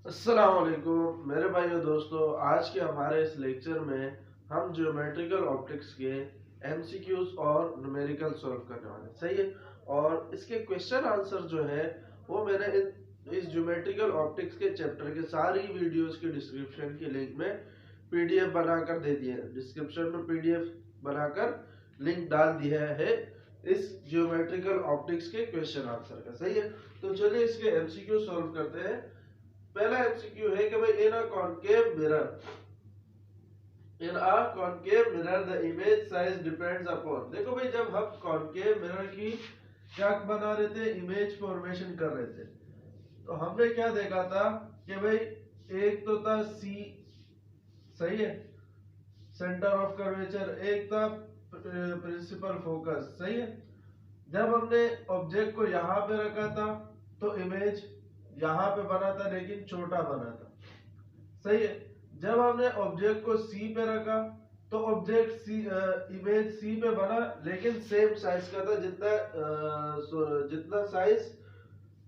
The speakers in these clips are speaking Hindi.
अस्सलाम वालेकुम मेरे भाइयों दोस्तों। आज के हमारे इस लेक्चर में हम ज्योमेट्रिकल ऑप्टिक्स के एमसीक्यूज और न्यूमेरिकल सॉल्व करने वाले हैं। सही है। और इसके क्वेश्चन आंसर जो है वो मैंने इस ज्योमेट्रिकल ऑप्टिक्स के चैप्टर के सारी वीडियोस के डिस्क्रिप्शन की लिंक में पीडीएफ बनाकर दे दिए हैं। डिस्क्रिप्शन में पीडीएफ बनाकर लिंक डाल दिया है इस ज्योमेट्रिकल ऑप्टिक्स के क्वेश्चन आंसर का। सही है। तो चलिए इसके एमसीक्यू सॉल्व करते हैं। पहला एमसीक्यू है कि भाई in a concave mirror the image size depends upon. देखो भाई, जब हम कॉनकेव मिरर की क्या बना रहे थे, इमेज फॉर्मेशन कर रहे थे, तो हमने क्या देखा था कि भाई एक तो था सी, सही है, सेंटर ऑफ कर्वेचर, एक था प्रिंसिपल फोकस, सही है। जब हमने ऑब्जेक्ट को यहाँ पे रखा था तो इमेज यहाँ पे बना था लेकिन छोटा बना था, सही है। जब हमने ऑब्जेक्ट को सी पे रखा तो ऑब्जेक्ट सी इमेज सी पे बना लेकिन सेम साइज का था, जितना साइज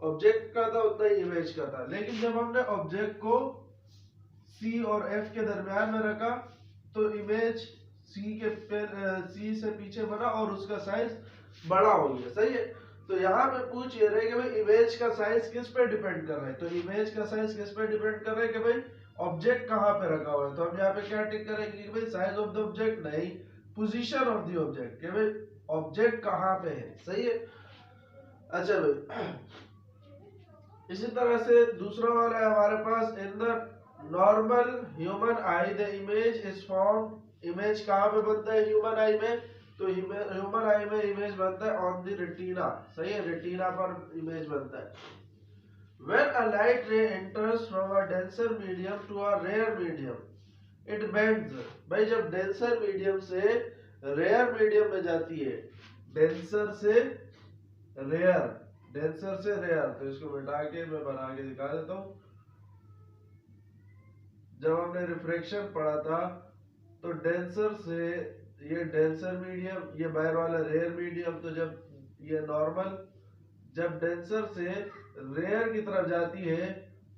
ऑब्जेक्ट का था उतना ही इमेज का था। लेकिन जब हमने ऑब्जेक्ट को सी और एफ के दरमियान में रखा तो इमेज सी से पीछे बना और उसका साइज बड़ा हो गया, सही है। तो यहाँ पे पूछ ये रहे कि भाई इमेज का साइज किस पे डिपेंड कर रहा है, तो इमेज का साइज किस पे डिपेंड कर रहा है कि भाई ऑब्जेक्ट कहाँ पे रखा हुआ है। तो हम यहाँ पे क्या टिक करेंगे कि भाई साइज ऑफ द ऑब्जेक्ट नहीं, पोजीशन ऑफ द ऑब्जेक्ट, कि भाई ऑब्जेक्ट कहाँ पे है, सही है। अच्छा भाई, इसी तरह से दूसरा वाला है हमारे पास, in the normal human eye the image is found. Image कहाँ पे बनता है ह्यूमन आई में, तो ह्यूमन आई में इमेज बनता है ऑन द रेटिना, सही है, रेटिना पर इमेज बनता है। When a light ray enters from a denser medium to a rare medium, it bends। भाई जब denser medium से rare medium में जाती है, denser से rare, denser से rare, तो इसको मिटा के मैं बना के दिखा देता हूँ। जब हमने रिफ्रैक्शन पढ़ा था तो डेंसर से ये डेंसर मीडियम, ये बाहर वाला रेयर मीडियम, तो जब ये नॉर्मल जब डेंसर से रेयर की तरफ जाती है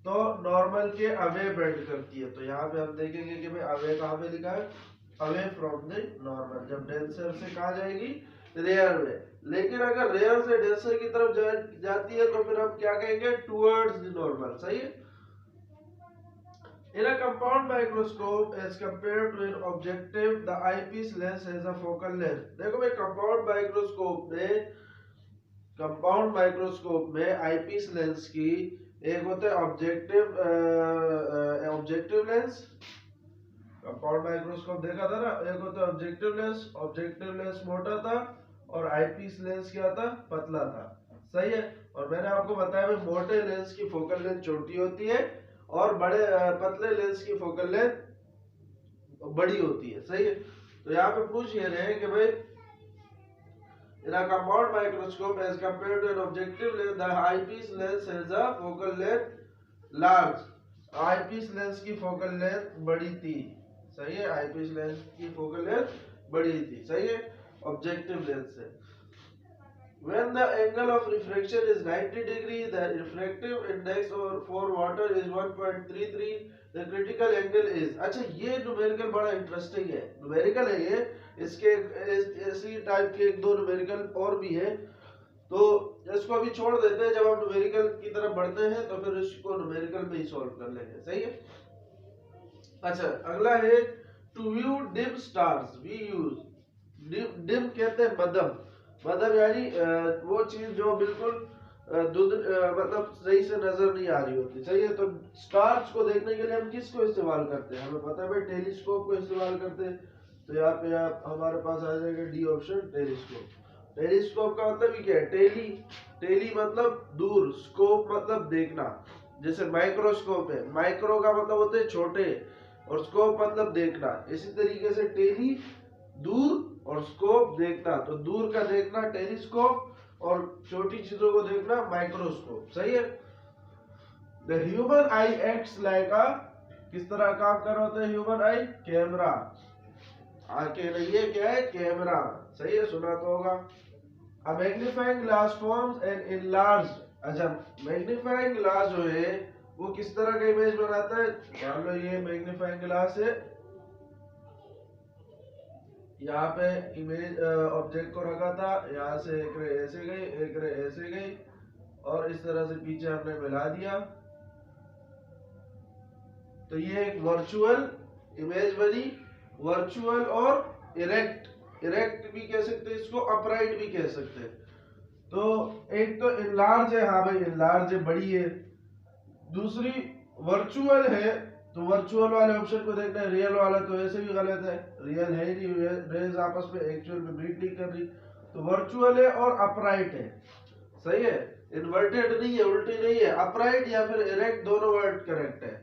तो नॉर्मल के अवे बेंड करती है। तो यहाँ पे हम देखेंगे कि भाई अवे कहाँ पे लिखा है, अवे फ्रॉम द नॉर्मल। जब डेंसर से कहाँ जाएगी, रेयर में। लेकिन अगर रेयर से डेंसर की तरफ जाती है तो फिर हम क्या कहेंगे, टुवर्ड्स द नॉर्मल, सही है। In a compound microscope as compared to an objective, the eyepiece lens has a focal length। देखो भाई, कंपाउंड माइक्रोस्कोप में आईपीस लेंस की एक होता है ऑब्जेक्टिव लेंस। कंपाउंड माइक्रोस्कोप देखा था ना, एक होता है ऑब्जेक्टिव लेंस मोटा था और आईपीस लेंस क्या था, पतला था, सही है। और मैंने आपको बताया भाई मोटे लेंस की फोकल लेंथ छोटी होती है और बड़े पतले लेंस की फोकल लेंथ बड़ी होती है, सही है। तो यहाँ पे पूछ ये रहे कि भाई in a compound microscope as compared to an objective lens, the eyepiece lens has a focal length large। eyepiece lens की focal length बड़ी थी, सही है, eyepiece lens की focal length बड़ी थी, सही है, objective lens से। When the angle of refraction is 90 degree, the refractive index for water is 1.33, the critical angle is। अच्छा, ये न्यूमेरिकल बड़ा इंटरेस्टिंग है, न्यूमेरिकल है ये, इसके इसी टाइप के एक दो न्यूमेरिकल और भी है, तो इसको अभी छोड़ देते हैं। जब हम न्यूमेरिकल की तरफ बढ़ते हैं तो फिर इसको न्यूमेरिकल में ही सॉल्व कर लेंगे, सही है। अच्छा, अगला है to view dim stars we use. Dim कहते हैं मध्यम, मतलब यानी वो चीज जो बिल्कुल मतलब सही से नजर नहीं आ रही होती, सही है। तो स्टार्स को देखने के लिए हम किसको इस्तेमाल करते हैं, हमें पता है भाई टेलीस्कोप को इस्तेमाल करते हैं। तो यहाँ पे आप हमारे पास आ जाएगा डी ऑप्शन, टेलीस्कोप। टेलीस्कोप का मतलब ही क्या है, टेली मतलब दूर, स्कोप मतलब देखना। जैसे माइक्रोस्कोप है, माइक्रो का मतलब होते हैं छोटे और स्कोप मतलब देखना। इसी तरीके से टेली दूर और स्कोप देखना, तो दूर का देखना टेलीस्कोप और छोटी चीजों को देखना माइक्रोस्कोप, सही है। The human I acts like अ, किस तरह काम कर रहा होता है ह्यूमन आई, कैमरा। आंखें नहीं है, क्या है, कैमरा, सही है, सुना तो होगा। A magnifying glass forms an enlarged। अच्छा, मैग्नीफाइंग ग्लास जो है वो किस तरह का इमेज बनाता है। मान लो ये मैग्नीफाइंग ग्लास है, यहाँ पे इमेज ऑब्जेक्ट को रखा था, यहाँ से एक रे ऐसे गई, एक रे ऐसे गई, और इस तरह से पीछे हमने मिला दिया, तो ये एक वर्चुअल इमेज बनी। वर्चुअल और इरेक्ट भी कह सकते हैं इसको, अपराइट भी कह सकते हैं। तो एक तो इनलार्ज है, हाँ भाई इनलार्ज है, बड़ी है। दूसरी वर्चुअल है, तो वर्चुअल वाले ऑप्शन को देखना है। रियल वाला तो ऐसे भी गलत है, रियल है ही नहीं, रेज आपस में एक्चुअल में मीट नहीं कर रही। तो वर्चुअल है और अपराइट है, सही है, इन्वर्टेड नहीं है, उल्टी नहीं है। अपराइट या फिर इरेक्ट दोनों वर्ड करेक्ट है,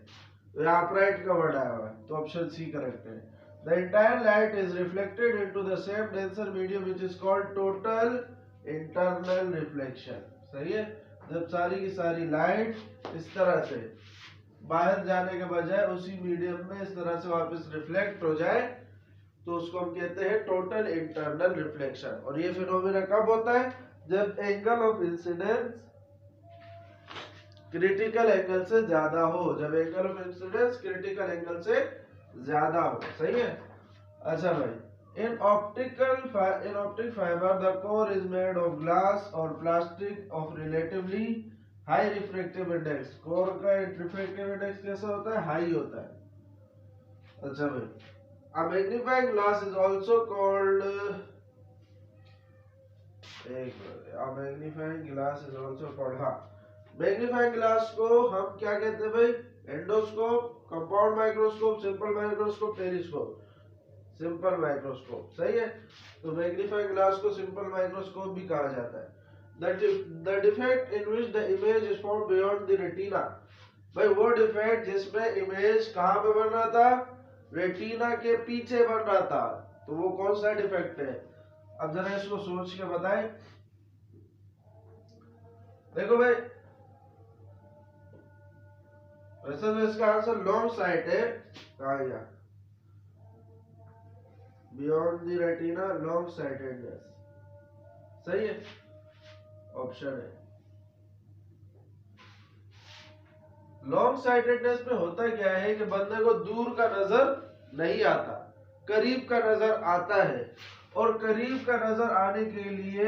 तो यहाँ अपराइट का वर्ड आया हुआ है, तो ऑप्शन सी करेक्ट है। The entire light is reflected into the same denser medium which is called total internal reflection। सही है, जब सारी की सारी लाइट इस तरह से बाहर जाने के बजाय उसी मीडियम में इस तरह से वापस रिफ्लेक्ट हो जाए, तो उसको हम कहते हैं टोटल इंटरनल रिफ्लेक्शन। और ये फिनोमेना कब होता है, जब angle of incidence critical angle से ज्यादा हो, जब angle of incidence critical angle से ज्यादा हो, सही है। अच्छा भाई, in optic fibre the core is made of glass or plastic of relatively high refractive index. Core का रिफ्रैक्टिव इंडेक्स कैसा होता है, हाई होता है। अच्छा भाई, a magnifying glass is also called magnifying glass को हम क्या कहते हैं भाई, endoscope, compound microscope, simple microscope, telescope. Simple microscope, सही है। तो मैग्नीफाइंग ग्लास को सिंपल माइक्रोस्कोप भी कहा जाता है। The defect in which the image is found beyond the retina। भाई वो डिफेक्ट जिसमें इमेज कहाँ पे बन रहा था, रेटिना के पीछे बन रहा था, तो वो कौन सा डिफेक्ट है। अब जरा इसको सोच के बताएं। देखो भाई, वैसे तो इसका आंसर लॉन्ग साइट है, कहा गया beyond the retina long sightedness, सही है, ऑप्शन है। लॉन्ग साइटेडनेस में होता क्या है कि बंदे को दूर का नजर नहीं आता, करीब का नजर आता है, और करीब का नजर आने के लिए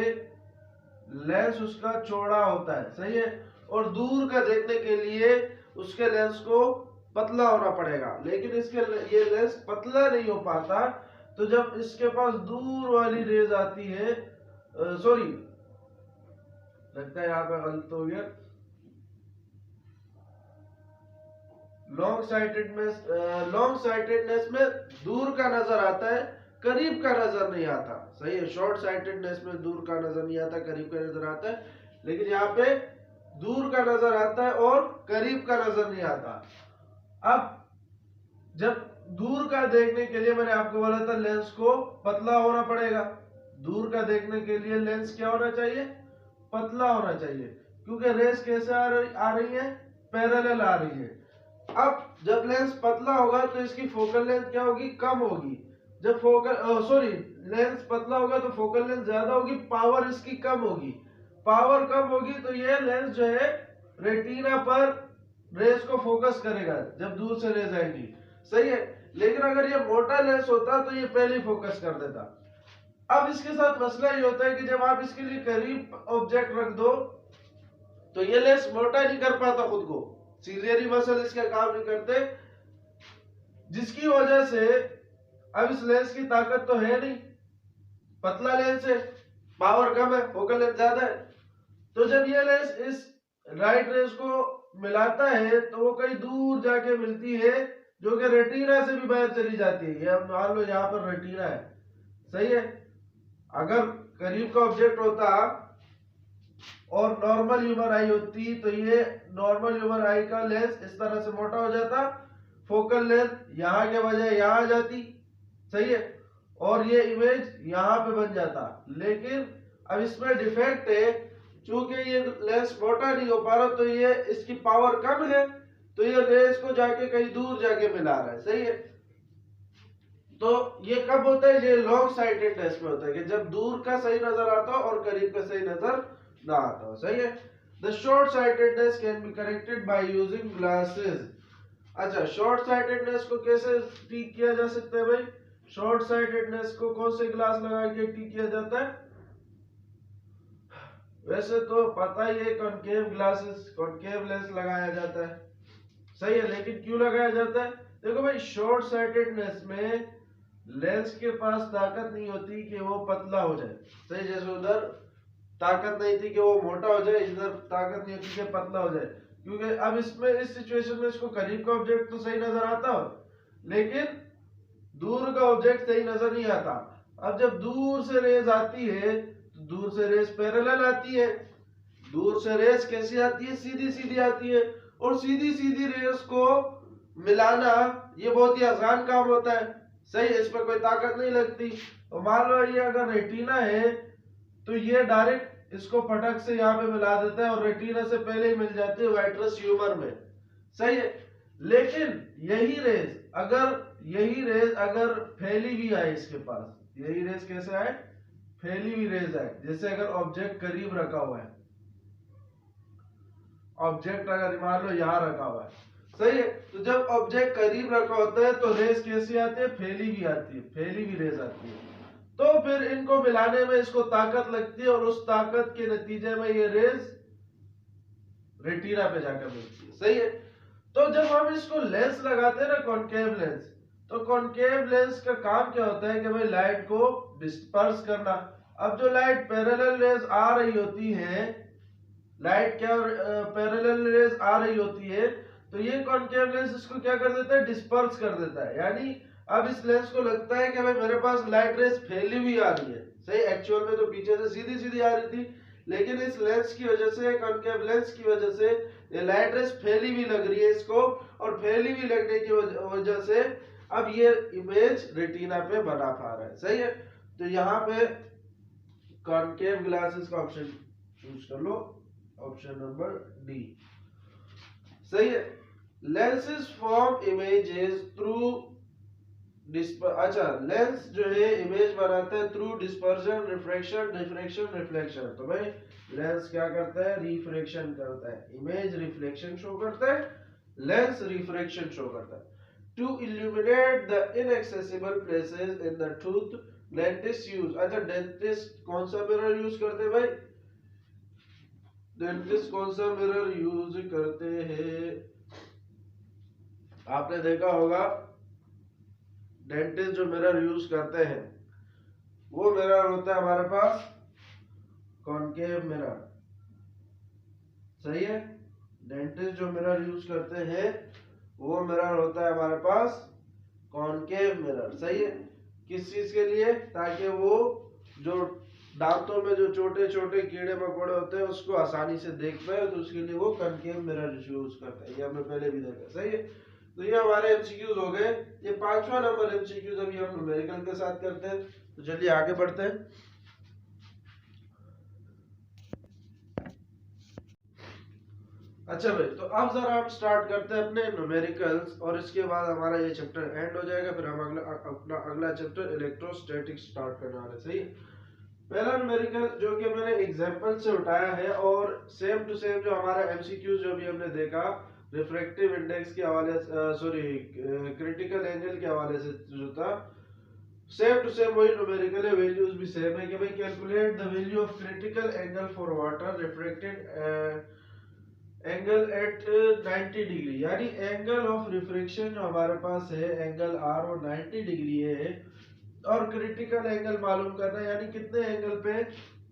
लेंस उसका चौड़ा होता है, सही है, और दूर का देखने के लिए उसके लेंस को पतला होना पड़ेगा। लेकिन इसके ये लेंस पतला नहीं हो पाता, तो जब इसके पास दूर वाली रेज आती है, सॉरी लगता है यहाँ पे गलत हो गया, लॉन्ग साइटेडनेस में दूर का नजर आता है, करीब का नजर नहीं आता, सही है। शॉर्ट साइटेडनेस में दूर का नजर नहीं आता, करीब का नजर आता है, लेकिन यहाँ पे दूर का नजर आता है और करीब का नजर नहीं आता। अब जब दूर का देखने के लिए मैंने आपको बोला था लेंस को पतला होना पड़ेगा, दूर का देखने के लिए लेंस क्या होना चाहिए, पतला होना चाहिए, क्योंकि रेस कैसे आ रही है, पैरेलल आ रही है। अब जब लेंस पतला होगा तो इसकी फोकल लेंथ क्या होगी, कम होगी। जब लेंस पतला होगा तो फोकल लेंथ ज्यादा होगी, पावर इसकी कम होगी। पावर कम होगी तो ये लेंस जो है रेटिना पर रेस को फोकस करेगा जब दूर से रेस आएगी, सही है। लेकिन अगर ये मोटा लेंस होता तो ये पहले फोकस कर देता। अब इसके साथ मसला ये होता है कि जब आप इसके लिए करीब ऑब्जेक्ट रख दो तो ये लेंस मोटा नहीं कर पाता खुद को, सीलियरी मसल इसका काम नहीं करते, जिसकी वजह से अब इस लेंस की ताकत तो है नहीं, पतला लेंस है, पावर कम है, फोकल लेंथ ज्यादा है। तो जब ये लेंस इस राइट रेस को मिलाता है तो वो कहीं दूर जाके मिलती है, जो कि रेटिना से भी बाहर चली जाती है। ये मान लो यहाँ पर रेटिना है, सही है। अगर करीब का ऑब्जेक्ट होता और नॉर्मल ह्यूमन आई होती तो ये नॉर्मल ह्यूमन आई का लेंस इस तरह से मोटा हो जाता, फोकल लेंथ यहाँ के बजाय यहाँ आ जाती, सही है, और ये इमेज यहाँ पे बन जाता। लेकिन अब इसमें डिफेक्ट है, चूंकि ये लेंस मोटा नहीं हो पा रहा तो ये इसकी पावर कम है, तो ये रेस को जाके कहीं दूर जाके मिला रहा है, सही है। तो ये कब होता है, ये लॉन्ग साइटेडनेस में होता है कि जब दूर का सही नजर आता हो और करीब का सही नजर ना आता हो, सही है। The short sightedness can be corrected by using glasses. अच्छा, शॉर्ट साइटेडनेस को कैसे ठीक किया जा सकता है भाई? शॉर्ट साइटेडनेस को कौन से ग्लास लगा के ठीक किया जाता है? वैसे तो पता ही है, कॉनकेव ग्लासेस, कॉनकेव लेंस लगाया जाता है, सही है। लेकिन क्यों लगाया जाता है? देखो भाई, शॉर्ट साइटेडनेस में लेंस के पास ताकत नहीं होती कि वो पतला हो जाए, सही। जैसे उधर ताकत नहीं थी कि वो मोटा हो जाए, इधर ताकत नहीं होती कि पतला हो जाए, क्योंकि अब इसमें इस सिचुएशन में इसको करीब का ऑब्जेक्ट तो सही नजर आता हो, लेकिन दूर का ऑब्जेक्ट सही नजर नहीं आता। अब जब दूर से रेज आती है तो दूर से रेज पैरेलल आती है। दूर से रेज कैसी आती है? सीधी सीधी आती है। और सीधी सीधी रेज को मिलाना ये बहुत ही आसान काम होता है, सही है। इस पर कोई ताकत नहीं लगती। और मान लो ये अगर रेटिना है तो ये डायरेक्ट इसको फटक से यहाँ पे मिला देता है और रेटिना से पहले ही मिल जाती है वाइट्रस ह्यूमर में, सही है। लेकिन यही रेज अगर फैली भी आए इसके पास, यही रेज कैसे आए? फैली हुई रेज आए। जैसे अगर ऑब्जेक्ट करीब रखा हुआ है, ऑब्जेक्ट अगर मान लो यहाँ रखा हुआ है, सही है, तो जब ऑब्जेक्ट करीब रखा होता है तो रेज कैसी आती है? फैली भी आती है, फैली भी रेज आती है। तो फिर इनको मिलाने में इसको ताकत लगती है और उस ताकत के नतीजे में ये रेज रेटिना पे जाकर मिलती है, सही है। तो जब हम इसको लेंस लगाते हैं ना, कॉनकेव लेंस, तो कॉनकेव लेंस का काम क्या होता है कि भाई लाइट को डिस्पर्स करना। अब जो लाइट पैरेलल रेज आ रही होती है, लाइट क्या पैरेलल रेज आ रही होती है, तो ये कॉनकेव लेंस इसको क्या कर देता है? डिस्पर्स कर देता है। यानी अब इस लेंस को लगता है कि भाई मेरे पास लाइट रेज फैली हुई आ रही है, सही। एक्चुअल में तो पीछे से सीधी सीधी आ रही थी, लेकिन इस लेंस की वजह से, कॉनकेव लेंस की वजह से ये लाइट रेज फैली हुई लग रही है इसको, और फैली हुई लगने की वजह से अब ये इमेज रेटिना पे बना पा रहा है, सही है। तो यहाँ पे कॉनकेव ग्लासेस का ऑप्शन चूज कर लो, ऑप्शन नंबर डी, सही है। लेंसेज फॉर्म इमेजेस थ्रू अच्छा, लेंस जो है इमेज बनाता है through dispersion, refraction, diffraction, reflection. तो भाई लेंस क्या करता है? रिफ्रैक्शन करता है। इमेज रिफ्लेक्शन शो करता है, लेंस रिफ्रैक्शन शो करता है। To illuminate the inaccessible places in the tooth, dentist use. अच्छा, डेंटिस्ट कौन सा मिरर यूज करते हैं भाई? डेंटिस्ट कौन सा मिरर यूज करते हैं? आपने देखा होगा डेंटिस्ट जो मिरर यूज करते हैं वो मिरर होता है हमारे पास कॉनकेव मिरर, सही है। डेंटिस्ट जो मिरर यूज करते हैं वो मिरर होता है हमारे पास कॉनकेव मिरर, सही है। किस चीज के लिए? ताकि वो जो दांतों में जो छोटे छोटे कीड़े मकोड़े होते हैं उसको आसानी से देख पाए, तो उसके लिए वो कॉनकेव मिरर यूज करते हैं। ये हमने पहले भी देखा, सही है। तो ये हमारे एमसीक्यूज हो गए। ये 5वां नंबर एमसीक्यूज अभी हम न्यूमेरिकल के साथ करते हैं। तो चलिए आगे बढ़ते हैं। अच्छा भाई, तो अब जरा हम स्टार्ट करते हैं अपने न्यूमेरिकल्स, और इसके बाद हमारा ये चैप्टर एंड हो जाएगा। फिर हम अपना अगला चैप्टर इलेक्ट्रोस्टैटिक्स स्टार्ट करने वाले, सही है। पहला न्यूमेरिकल जो कि मैंने एग्जांपल से उठाया है, और सेम टू सेम जो हमारा एमसीक्यूज जो भी हमने देखा रिफ्रैक्टिव इंडेक्स के हवाले क्रिटिकल एंगल के हवाले से जो था, सेम टू सेम वही न्यूमेरिकल है। वैल्यूज भी सेम है कि भाई calculate the value of critical angle for water refracted angle at 90 degree. यानी एंगल ऑफ रिफ्रैक्शन जो हमारे पास है एंगल आर वो 90 डिग्री है, और क्रिटिकल एंगल मालूम करना है, यानी कितने एंगल पे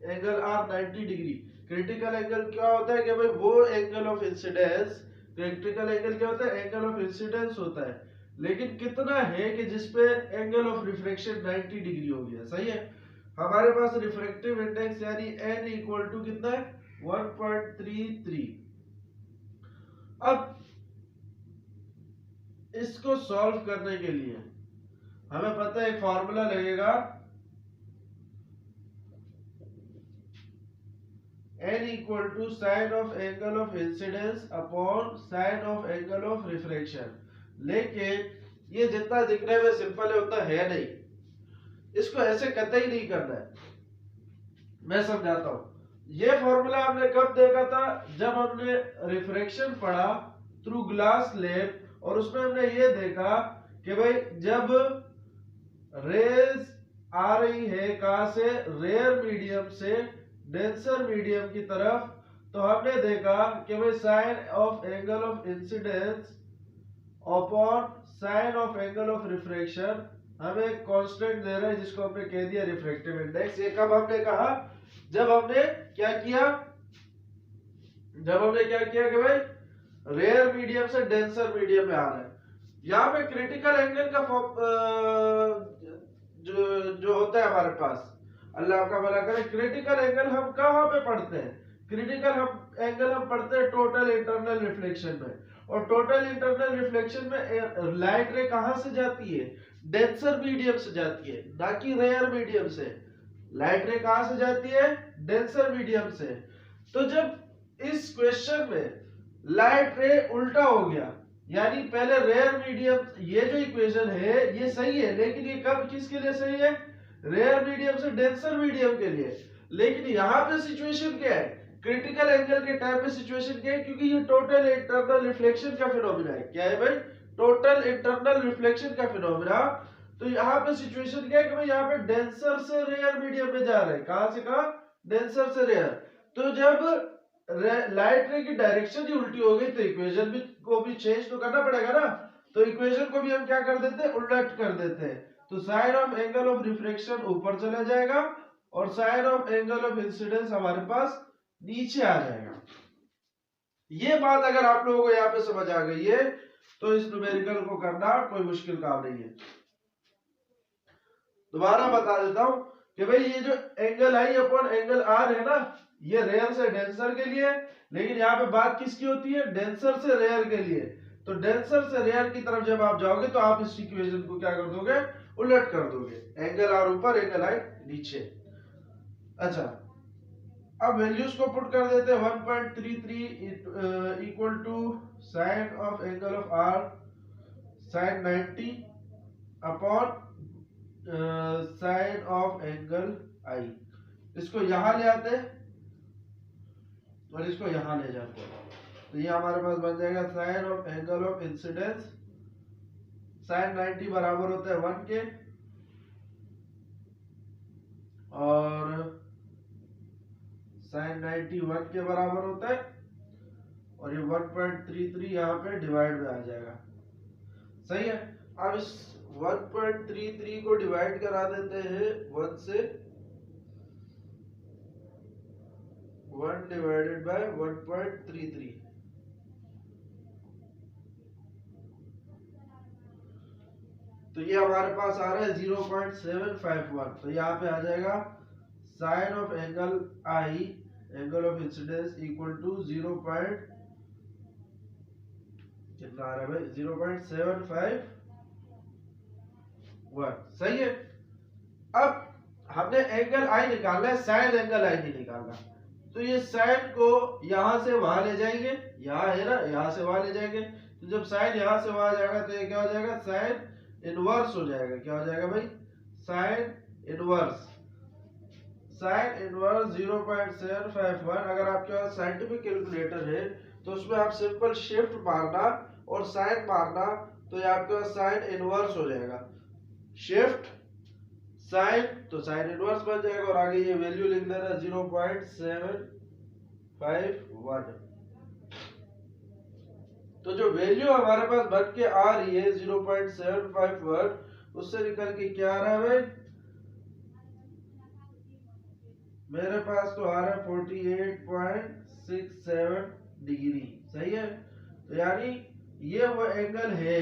angle r 90 degree. Critical angle क्या होता है कि भाई वो angle of incidence, critical angle क्या होता है? एंगल ऑफ इंसिडेंस होता है, लेकिन कितना है कि जिसपे एंगल ऑफ रिफ्रैक्शन 90 डिग्री हो गया, सही है। हमारे पास रिफ्रैक्टिव इंडेक्स यानी n इक्वल टू कितना है? 1.33। अब इसको सॉल्व करने के लिए हमें पता है एक फॉर्मूला लगेगा, n equal to sine of angle of incidence upon sine of angle of refraction. लेकिन ये जितना दिखने में सिंपल है उतना है नहीं, इसको ऐसे कतई नहीं करना है। मैं समझाता हूं। ये फॉर्मूला हमने कब देखा था? जब हमने रिफ्रैक्शन पढ़ा थ्रू ग्लास स्लैब, और उसमें हमने ये देखा कि भाई जब रेज आ रही है कहां से? रेयर मीडियम से डेंसर मीडियम की तरफ, तो हमने देखा कि भाई sine of angle of incidence upon sine of angle of refraction हमें एक कांस्टेंट दे रहा है जिसको हमने कह दिया रिफ्रैक्टिव इंडेक्स। ये कब हमने कहा? जब हमने क्या किया? जब हमने क्या किया कि भाई रेयर मीडियम से डेंसर मीडियम में आ रहा है। यहाँ पे क्रिटिकल एंगल का जो होता है हमारे पास, अल्लाह आपका भला करे, क्रिटिकल एंगल हम कहाँ पे पढ़ते हैं? क्रिटिकल एंगल हम पढ़ते हैं टोटल इंटरनल रिफ्लेक्शन में, और टोटल इंटरनल रिफ्लेक्शन में लाइट रे कहां से जाती है? डेंसर मीडियम से जाती है, ना कि रेयर मीडियम से। लाइट रे कहां से जाती है? डेंसर मीडियम से। तो जब इस क्वेश्चन में लाइट रे उल्टा हो गया, यानी पहले रेयर मीडियम, ये जो इक्वेशन है ये सही है, लेकिन ये कब किसके लिए सही है? रेयर मीडियम से डेंसर मीडियम के लिए। लेकिन यहाँ पे सिचुएशन क्या है? क्रिटिकल एंगल के टाइम पे सिचुएशन क्या है? क्योंकि ये टोटल इंटरनल रिफ्लेक्शन का फिनोमेना है। क्या है भाई? टोटल इंटरनल रिफ्लेक्शन का फिनोमेना। तो यहाँ पे सिचुएशन क्या है कि भाई यहाँ पे डेंसर से रेयर मीडियम में जा रहे हैं। कहां से कहां? डेंसर से रेयर। तो जब लाइट रे की डायरेक्शन ही उल्टी हो गई तो इक्वेशन भी को भी चेंज तो करना पड़ेगा ना। तो इक्वेशन को भी हम क्या कर देते हैं? उलट कर देते हैं। तो sine of angle of refraction ऊपर चला जाएगा और sine of angle of incidence हमारे पास नीचे आ जाएगा। ये बात अगर आप लोगों को यहाँ पे समझ आ गई है तो इस न्यूमेरिकल को करना कोई मुश्किल काम नहीं है। दोबारा बता देता हूं कि भाई ये जो angle i upon angle r है ना, ये रेयर से डेंसर के लिए, लेकिन यहाँ पे बात किसकी होती है? डेंसर से रेयर के लिए। तो डेंसर से रेयर की तरफ जब आप जाओगे तो आप इस इक्वेशन को क्या कर दोगे? उलट कर दोगे। एंगल आर ऊपर, एंगल आई नीचे। अच्छा, अब वैल्यूज को पुट कर देते हैं। 1.33 equal to sine of angle of r sine 90 upon sine of angle i. इसको यहां ले आते हैं और इसको यहां ले जाते हैं, तो ये हमारे पास बन जाएगा sine of angle of incidence. Sine 90 बराबर होता है 1 के, और साइन 90 1 के बराबर होता है, और ये 1.33 यहाँ पे डिवाइड में आ जाएगा। सही है। अब इस 1.33 को डिवाइड करा देते हैं 1 से। 1 डिवाइडेड बाय 1.33, तो ये हमारे पास आ रहा है 0.751। तो यहाँ पे आ जाएगा sine of angle i angle of incidence equal to 0. कितना आ रहा है भाई? 0.751। सही है। अब हमने एंगल आई निकालना है, साइन एंगल आई नहीं निकालना। तो ये साइन को यहां से वहां ले जाएंगे, यहां है ना, यहां से वहां ले जाएंगे। तो जब साइन यहां से वहां जाएगा तो ये क्या हो जाएगा? साइन इनवर्स हो जाएगा। क्या हो जाएगा भाई? Sine inverse. Sine inverse 0.751। अगर आपके पास साइंटिफिक कैलकुलेटर है तो उसमें आप सिंपल शिफ्ट मारना और साइन मारना, तो ये आपके पास साइन इनवर्स हो जाएगा। शिफ्ट साइन, तो साइन इनवर्स बन जाएगा, और आगे ये वैल्यू लिख देना 0.751। तो जो वैल्यू हमारे पास बन के आ रही है 0.751, उससे निकल के क्या आ रहा है भाई? मेरे पास तो आ रहा है 48.67 डिग्री। सही है। तो यानी ये वो एंगल है,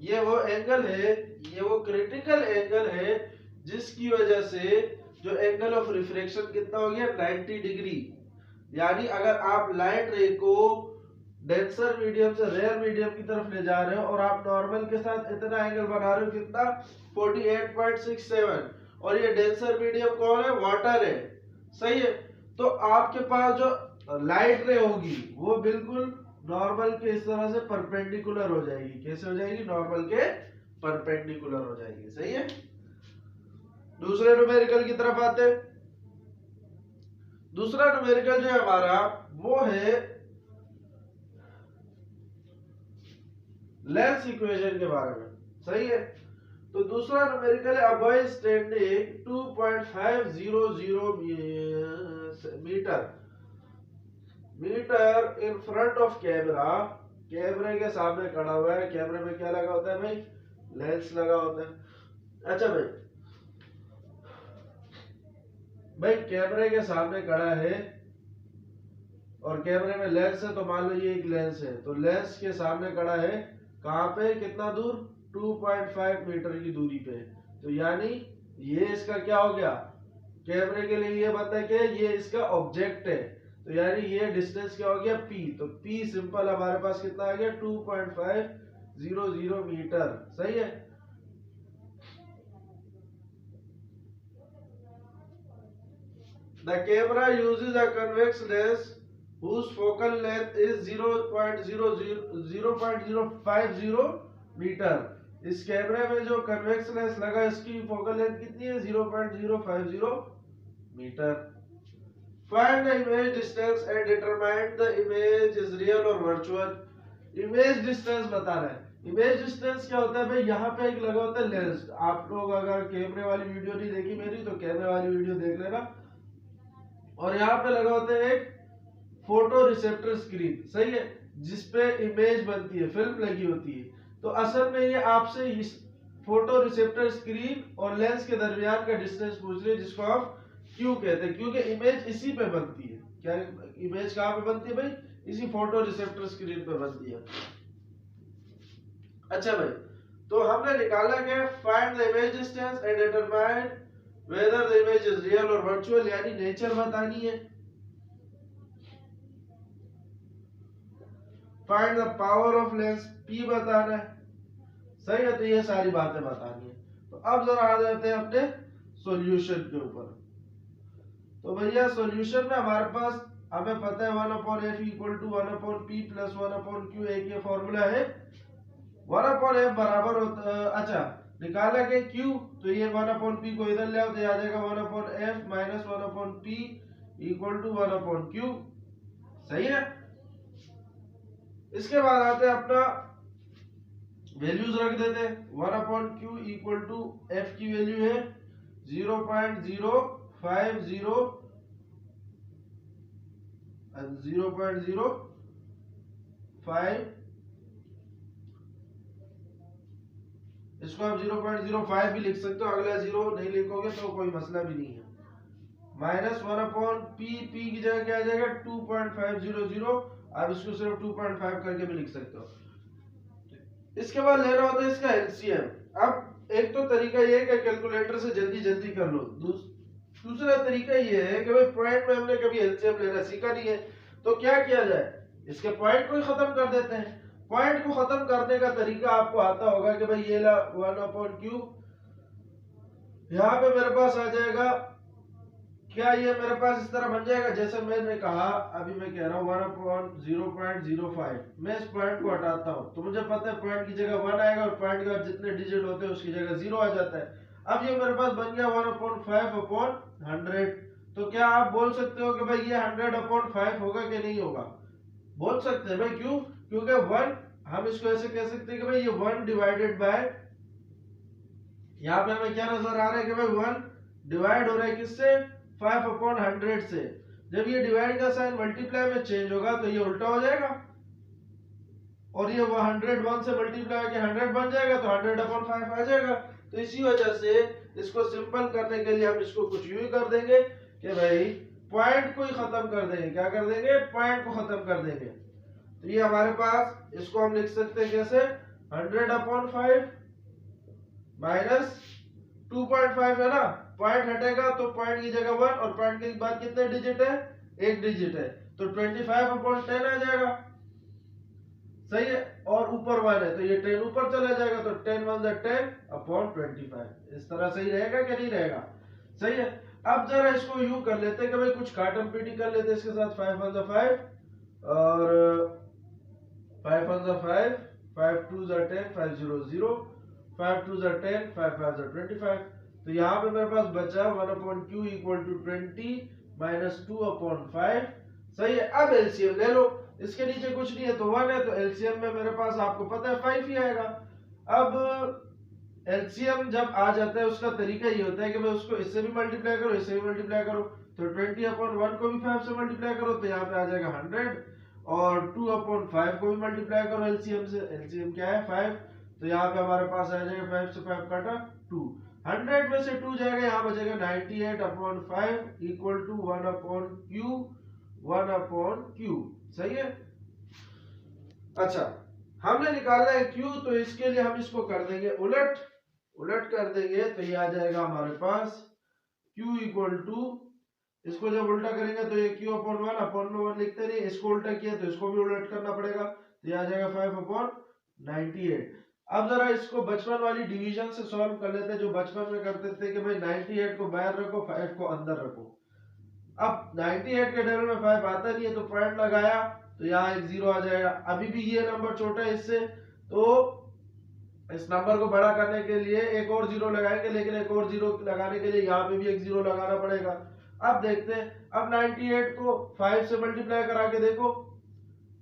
ये वो एंगल है, ये वो क्रिटिकल एंगल है जिसकी वजह से जो एंगल ऑफ रिफ्रैक्शन कितना हो गया? 90 डिग्री। यानी अगर आप लाइट रे को डेंसर मीडियम से रेयर मीडियम की तरफ ले जा रहे हो और आप नॉर्मल के साथ इतना एंगल बना रहे हो, कितना? 48.67, और ये डेंसर मीडियम कौन है? वाटर है। सही है। तो आपके पास जो लाइट रे होगी वो बिल्कुल नॉर्मल के इस तरह से परपेंडिकुलर हो जाएगी। कैसे हो जाएगी? नॉर्मल के परपेंडिकुलर हो जाएगी। सही है। दूसरे न्यूमेरिकल की तरफ आते हैं। दूसरा न्यूमेरिकल जो है हमारा वो है लेंस इक्वेशन के बारे में, सही है। तो दूसरा न्यूमेरिकल है, a boy standing 2.500 metre in front of camera, कैमरे के सामने खड़ा हुआ है। कैमरे में क्या लगा होता है भाई? लेंस लगा होता है। अच्छा भाई कैमरे के सामने खड़ा है और कैमरे में लेंस है, तो मान लो ये एक लेंस है, तो लेंस के सामने खड़ा है, कहां पे, कितना दूर? 2.5 मीटर की दूरी पे। तो यानी ये इसका क्या हो गया? कैमरे के लिए ये बता कि ये इसका ऑब्जेक्ट है, तो यानी ये डिस्टेंस क्या हो गया? p। तो p सिंपल हमारे पास कितना आ गया? 2.500 मीटर, सही है। The camera uses a convex lens whose focal length is 0.050 metre. इस कैमरे में जो कन्वेक्स लेंस लगा इसकी फोकल लेंथ कितनी है? 0.050 metre. Find the image distance and determine the image is real or virtual। Image distance बताना है। इमेज डिस्टेंस क्या होता है भाई? यहाँ पे एक लगा होता है लेंस। आप लोग अगर कैमरे वाली वीडियो नहीं देखी मेरी तो कैमरे वाली वीडियो देख लेना। और यहाँ पे लगा होता है एक फोटो रिसेप्टर स्क्रीन, सही है, जिसपे इमेज बनती है, फिल्म लगी होती है। तो असल में ये आपसे इस फोटो रिसेप्टर स्क्रीन और लेंस के दरमियान का डिस्टेंस पूछ रहे हैं, जिसको आप क्यू कहते हैं, क्योंकि इमेज इसी पे बनती है। क्या इमेज कहाँ पे बनती है भाई? इसी फोटो रिसेप्टर स्क्रीन पे बनती है। अच्छा भाई, तो हमने निकाला कि find the image distance and determine whether the image is real और वर्चुअल, यानी नेचर बतानी है। Find the power of lens, p बताना है, सही है। तो ये सारी बातें बतानी है। तो अब जरा आ जाते हैं अपने सॉल्यूशन के ऊपर। तो भैया सॉल्यूशन में हमारे पास हमें पता है 1/f = 1/p + 1/q, एक ये फॉर्मूला है। 1/f बराबर होता, अच्छा निकाला कि q, तो ये 1/p को इधर ले आओ तो आ जाएगा 1/f - 1/p = 1/q, सही है। इसके बाद आते हैं अपना वैल्यूज रख देते हैं। 1/q = f की वैल्यू है 0.050 इसको आप 0.05 भी लिख सकते हो, अगला 0 नहीं लिखोगे तो कोई मसला भी नहीं है। -1/p, p की जगह क्या आ जाएगा? 2.500। आप इसको सिर्फ 2.5 करके भी लिख सकते हो। इसके बाद लेना होता है इसका एलसीएम। अब एक तो तरीका ये है कि कैलकुलेटर से जल्दी जल्दी कर लो, दूसरा तरीका ये है कि भाई पॉइंट में हमने कभी एलसीएम लेना सीखा नहीं है, तो क्या किया जाए? इसके पॉइंट को ही खत्म कर देते हैं। पॉइंट को खत्म करने का तरीका आपको आता होगा कि भाई ये ला 1/q, यहाँ पे मेरे पास आ जाएगा, क्या ये मेरे पास इस तरह बन जाएगा जैसे मैंने कहा, अभी मैं कह रहा हूँ 1/0.05। मैं इस पॉइंट को हटाता हूँ तो मुझे पता है पॉइंट की जगह 1 आएगा और पॉइंट के बाद जितने डिजिट होते हैं उसकी जगह 0 आ जाता है। अब ये मेरे पास बन गया 1/5/100। तो क्या आप बोल सकते हो कि भाई ये 100/5 होगा कि नहीं होगा? बोल सकते हैं भाई, क्यों? क्योंकि 1, हम इसको ऐसे कह सकते हैं कि भाई ये 1 डिवाइडेड बाय, यहाँ पे हमें क्या नजर आ रहा है कि भाई 1 डिवाइड हो रहा है किससे? 5/100 से। जब ये डिवाइड का साइन मल्टीप्लाई में चेंज होगा तो ये उल्टा हो जाएगा और ये 101 से मल्टीप्लाई होकर 100 बन जाएगा, तो 100/5 आ जाएगा। तो इसी वजह से इसको सिंपल करने के लिए हम इसको कुछ यूं ही कर देंगे कि भाई पॉइंट को ही खत्म कर देंगे। क्या कर देंगे? पॉइंट को खत्म कर देंगे। तो ये हमारे पास, इसको हम लिख सकते हैं कैसे? 100/5 माइनस 2.5 है ना, पॉइंट हटेगा तो पॉइंट की जगह 1 और पॉइंट के बाद कितने डिजिट है? एक डिजिट है, तो 25/10 आ जाएगा, सही है। और ऊपर 1 है तो ये 10 ऊपर चला जाएगा, तो 10 1 10/25। इस तरह सही रहेगा कि नहीं रहेगा? सही है। अब जरा इसको यूं कर लेते हैं कि भाई कुछ काटम पीटी कर लेते हैं इसके साथ। 5 1 5 और 5 1 5, 5 2 10, 5 0 0, 5 2 10, 5 5 25। तो यहाँ पे मेरे पास बचा 1/q = 20 -2/5। सही है। अब एलसीएम ले लो, इसके नीचे कुछ नहीं है तो 1 है, तो एलसीएम में मेरे पास आपको पता है 5 ही आएगा। अब एलसीएम जब आ जाता है उसका तरीका ये होता है कि भाई उसको इससे भी मल्टीप्लाई करो, इससे भी मल्टीप्लाई करो। तो 20/1 को भी 5 से मल्टीप्लाई करो तो यहाँ पे आ जाएगा 100, और 2/5 को भी मल्टीप्लाई करो एलसीएम से। एलसीएम क्या है 5, तो यहाँ पे हमारे पास आ जाएगा 5 से 5 काटा 2, 100 में से 2 जाएगा, यहाँ बचेगा 98/5 इक्वल टू 1/Q। सही है। अच्छा, हमने निकाला है Q, तो इसके लिए हम इसको कर देंगे उलट कर देंगे, तो ये आ जाएगा हमारे पास Q इक्वल टू, इसको जब उल्टा करेंगे तो ये Q/1 लिखते नहीं, इसको उल्टा किया तो इसको भी उलट करना पड़ेगा, तो ये आ जाएगा 5/98। अब जरा इसको बचपन वाली डिवीजन से सॉल्व कर लेते हैं, जो बचपन में करते थे कि भाई 98 को बाहर रखो, 5 को अंदर रखो। अब 98 के टेबल में 5 आता नहीं है तो पॉइंट लगाया तो यहाँ एक 0 आ जाएगा। अभी भी ये नंबर छोटा है इससे, तो इस नंबर को बड़ा करने के लिए एक और 0 लगाएंगे, लेकिन एक और 0 लगाने के लिए यहाँ पे भी एक 0 लगाना पड़ेगा। अब देखते हैं, अब 98 को 5 से मल्टीप्लाई करा के देखो।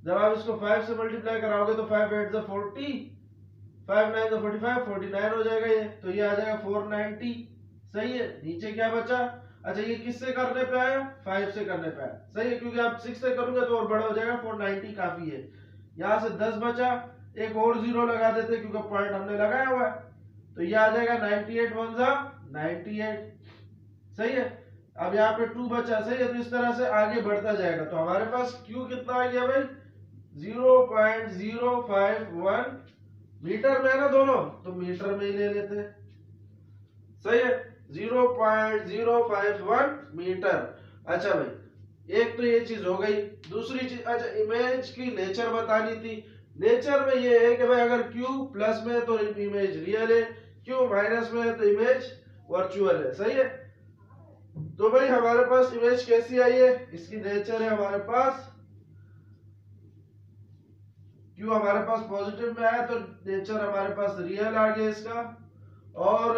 जब आप इसको 5 से मल्टीप्लाई कराओगे तो 5 8 × 40, 5 9 × 45, 49 हो जाएगा ये, तो ये आ जाएगा 490। सही है। नीचे क्या बचा? अच्छा, ये किससे करने पे आया? 5 से करने पे आया। सही है, क्योंकि आप 6 से करोगे तो और बड़ा हो जाएगा, 490 काफी है। यहाँ से 10 बचा, एक और 0 लगा देते क्योंकि पॉइंट हमने लगाया हुआ है, तो ये आ जाएगा 98 1 × 98। सही है। अब यहाँ पे 2 बचा। सही है, तो इस तरह से आगे बढ़ता जाएगा। तो हमारे पास Q कितना आ गया भाई? 0.051 मीटर में है ना दोनों, तो मीटर में ही ले लेते हैं। सही है, 0.051 मीटर। अच्छा भाई, एक तो ये चीज हो गई। दूसरी चीज, अच्छा इमेज की नेचर बतानी थी। नेचर में ये है कि भाई अगर Q प्लस में है तो इमेज रियल है, Q माइनस में है तो इमेज वर्चुअल है। सही है। तो भाई हमारे पास इमेज कैसी आई है? इसकी नेचर है हमारे पास Q हमारे पास पॉजिटिव में आया तो नेचर हमारे पास रियल आ गया इसका। और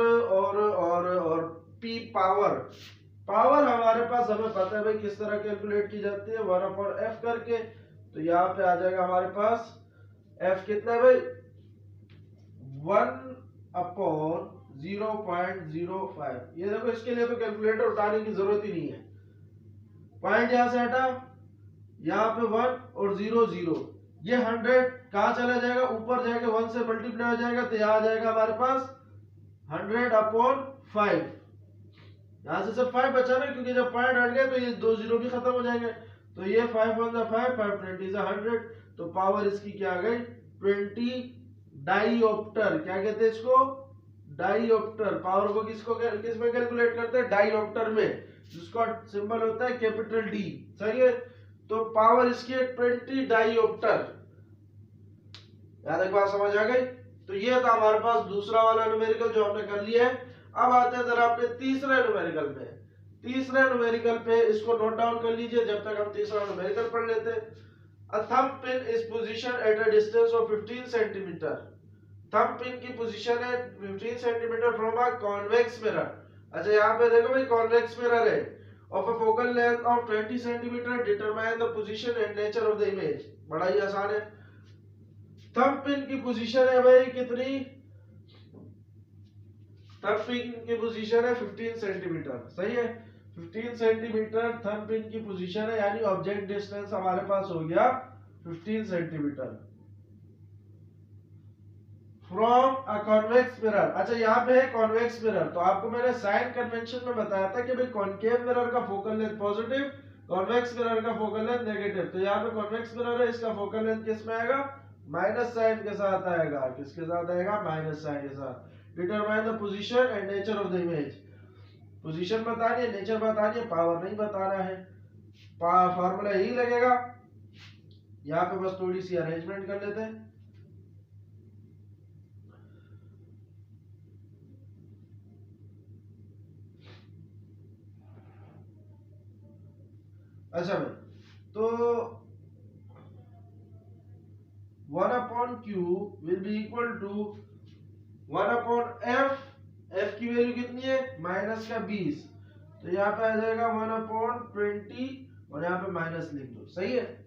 P पावर हमारे पास हमें पता है भाई किस तरह कैलकुलेट की जाती है, 1/f करके। तो यहाँ पे आ जाएगा हमारे पास f कितना है भाई? 1/0.05। ये देखो, इसके लिए तो कैलकुलेटर उठाने की जरूरत ही नहीं है। पॉइंट यहां से हटा, यहाँ पे 1 और 0 0, ये 100 कहाँ चला जाएगा? ऊपर जाएगा, 1 से मल्टीप्लाई हो जाएगा, तो यहाँ आ जाएगा हमारे पास 100/5। यहाँ से सिर्फ 5 बचा ना, क्योंकि जब पॉइंट हट गए तो ये 2 0 भी खत्म हो जाएंगे। तो ये 5 1 5, 5 20 100, तो पावर इसकी क्या आ गई? 20 डाईऑप्टर। क्या कहते हैं इसको? डाईऑप्टर। पावर को किस में कैलकुलेट करते हैं? डाईऑप्टर में, जिसका सिंबल होता है कैपिटल D। सही है। तो पावर इसकी है 20 डाईऑप्टर। याद एक बात समझ आ गई? तो ये था हमारे पास दूसरा वाला न्यूमेरिकल जो हमने कर लिया है। अब आते हैं जरा अपने तीसरे न्यूमेरिकल पे। तीसरे न्यूमेरिकल पे इसको नोट डाउन कर लीजिए जब तक हम तीसरा न्यूमेरिकल पढ़ लेते हैं। A thumb pin is positioned at a distance of 15 cm. Thumb pin की पोजीशन है 15 centimetre from a convex mirror. अच्छा, यहाँ पे देखो भाई कॉन्वेक्स मिरर है, of a focal length of 20 centimetre, determine the position and nature of the image. बड़ा ही आसान है। थंब पिन की पोजीशन है भाई कितनी? थंब पिन की पोजीशन है 15 सेंटीमीटर। सही है, 15 सेंटीमीटर थंब पिन की पोजीशन है, यानी ऑब्जेक्ट डिस्टेंस हमारे पास हो गया 15 centimetre from a convex mirror. अच्छा, यहाँ पे है कॉन्वेक्स मिरर, तो आपको मैंने साइन कन्वेंशन में बताया था कि भाई कॉनकेव मिरर का focal length positive, convex mirror का फोकल लेंथ नेगेटिव। तो यहाँ पे कॉन्वेक्स मिरर है, इसका फोकल लेंथ किस में आएगा? माइनस साइन के साथ आएगा। किसके साथ आएगा? माइनस साइन के साथ। Determine the position and nature of the image. Position बतानी है, नेचर बतानी है, पावर नहीं बताना है। फार्मूला यही लगेगा। यहाँ पे बस थोड़ी सी अरेंजमेंट कर लेते हैं। अच्छा भाई, तो 1/Q will be equal to 1/F। F की वैल्यू कितनी है? -20। तो यहाँ पे आ जाएगा 1/20 और यहाँ पे माइनस लिख दो, सही है।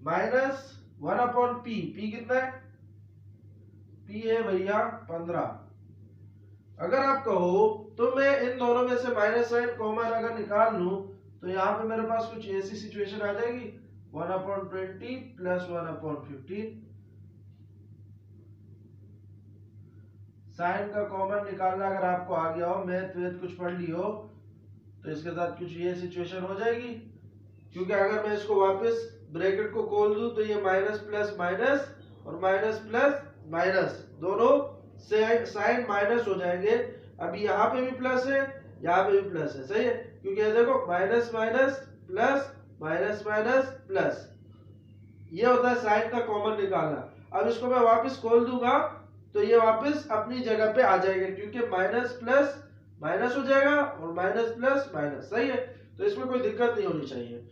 माइनस 1/p, p कितना है, p है भैया 15। अगर आप कहो तो मैं इन दोनों में से माइनस साइन कॉमन अगर निकाल लूं तो यहाँ पे मेरे पास कुछ ऐसी सिचुएशन आ जाएगी 1/20 प्लस 1/15। साइन का कॉमन निकालना अगर आपको आ गया हो, मैथ वेथ कुछ पढ़ ली हो, तो इसके साथ कुछ ये सिचुएशन हो जाएगी। क्योंकि अगर मैं इसको वापस ब्रैकेट को खोल दूं तो ये माइनस प्लस माइनस और माइनस प्लस माइनस दोनों से साइन माइनस हो जाएंगे। अभी यहाँ पे भी प्लस है, यहाँ पे भी प्लस है, सही है। क्योंकि ये देखो minus minus plus minus minus plus, ये होता है साइन का कॉमन निकालना। अब इसको मैं वापस खोल दूंगा तो ये वापस अपनी जगह पे आ जाएगा, क्योंकि माइनस प्लस माइनस हो जाएगा और माइनस प्लस माइनस, सही है। तो इसमें कोई दिक्कत नहीं होनी चाहिए।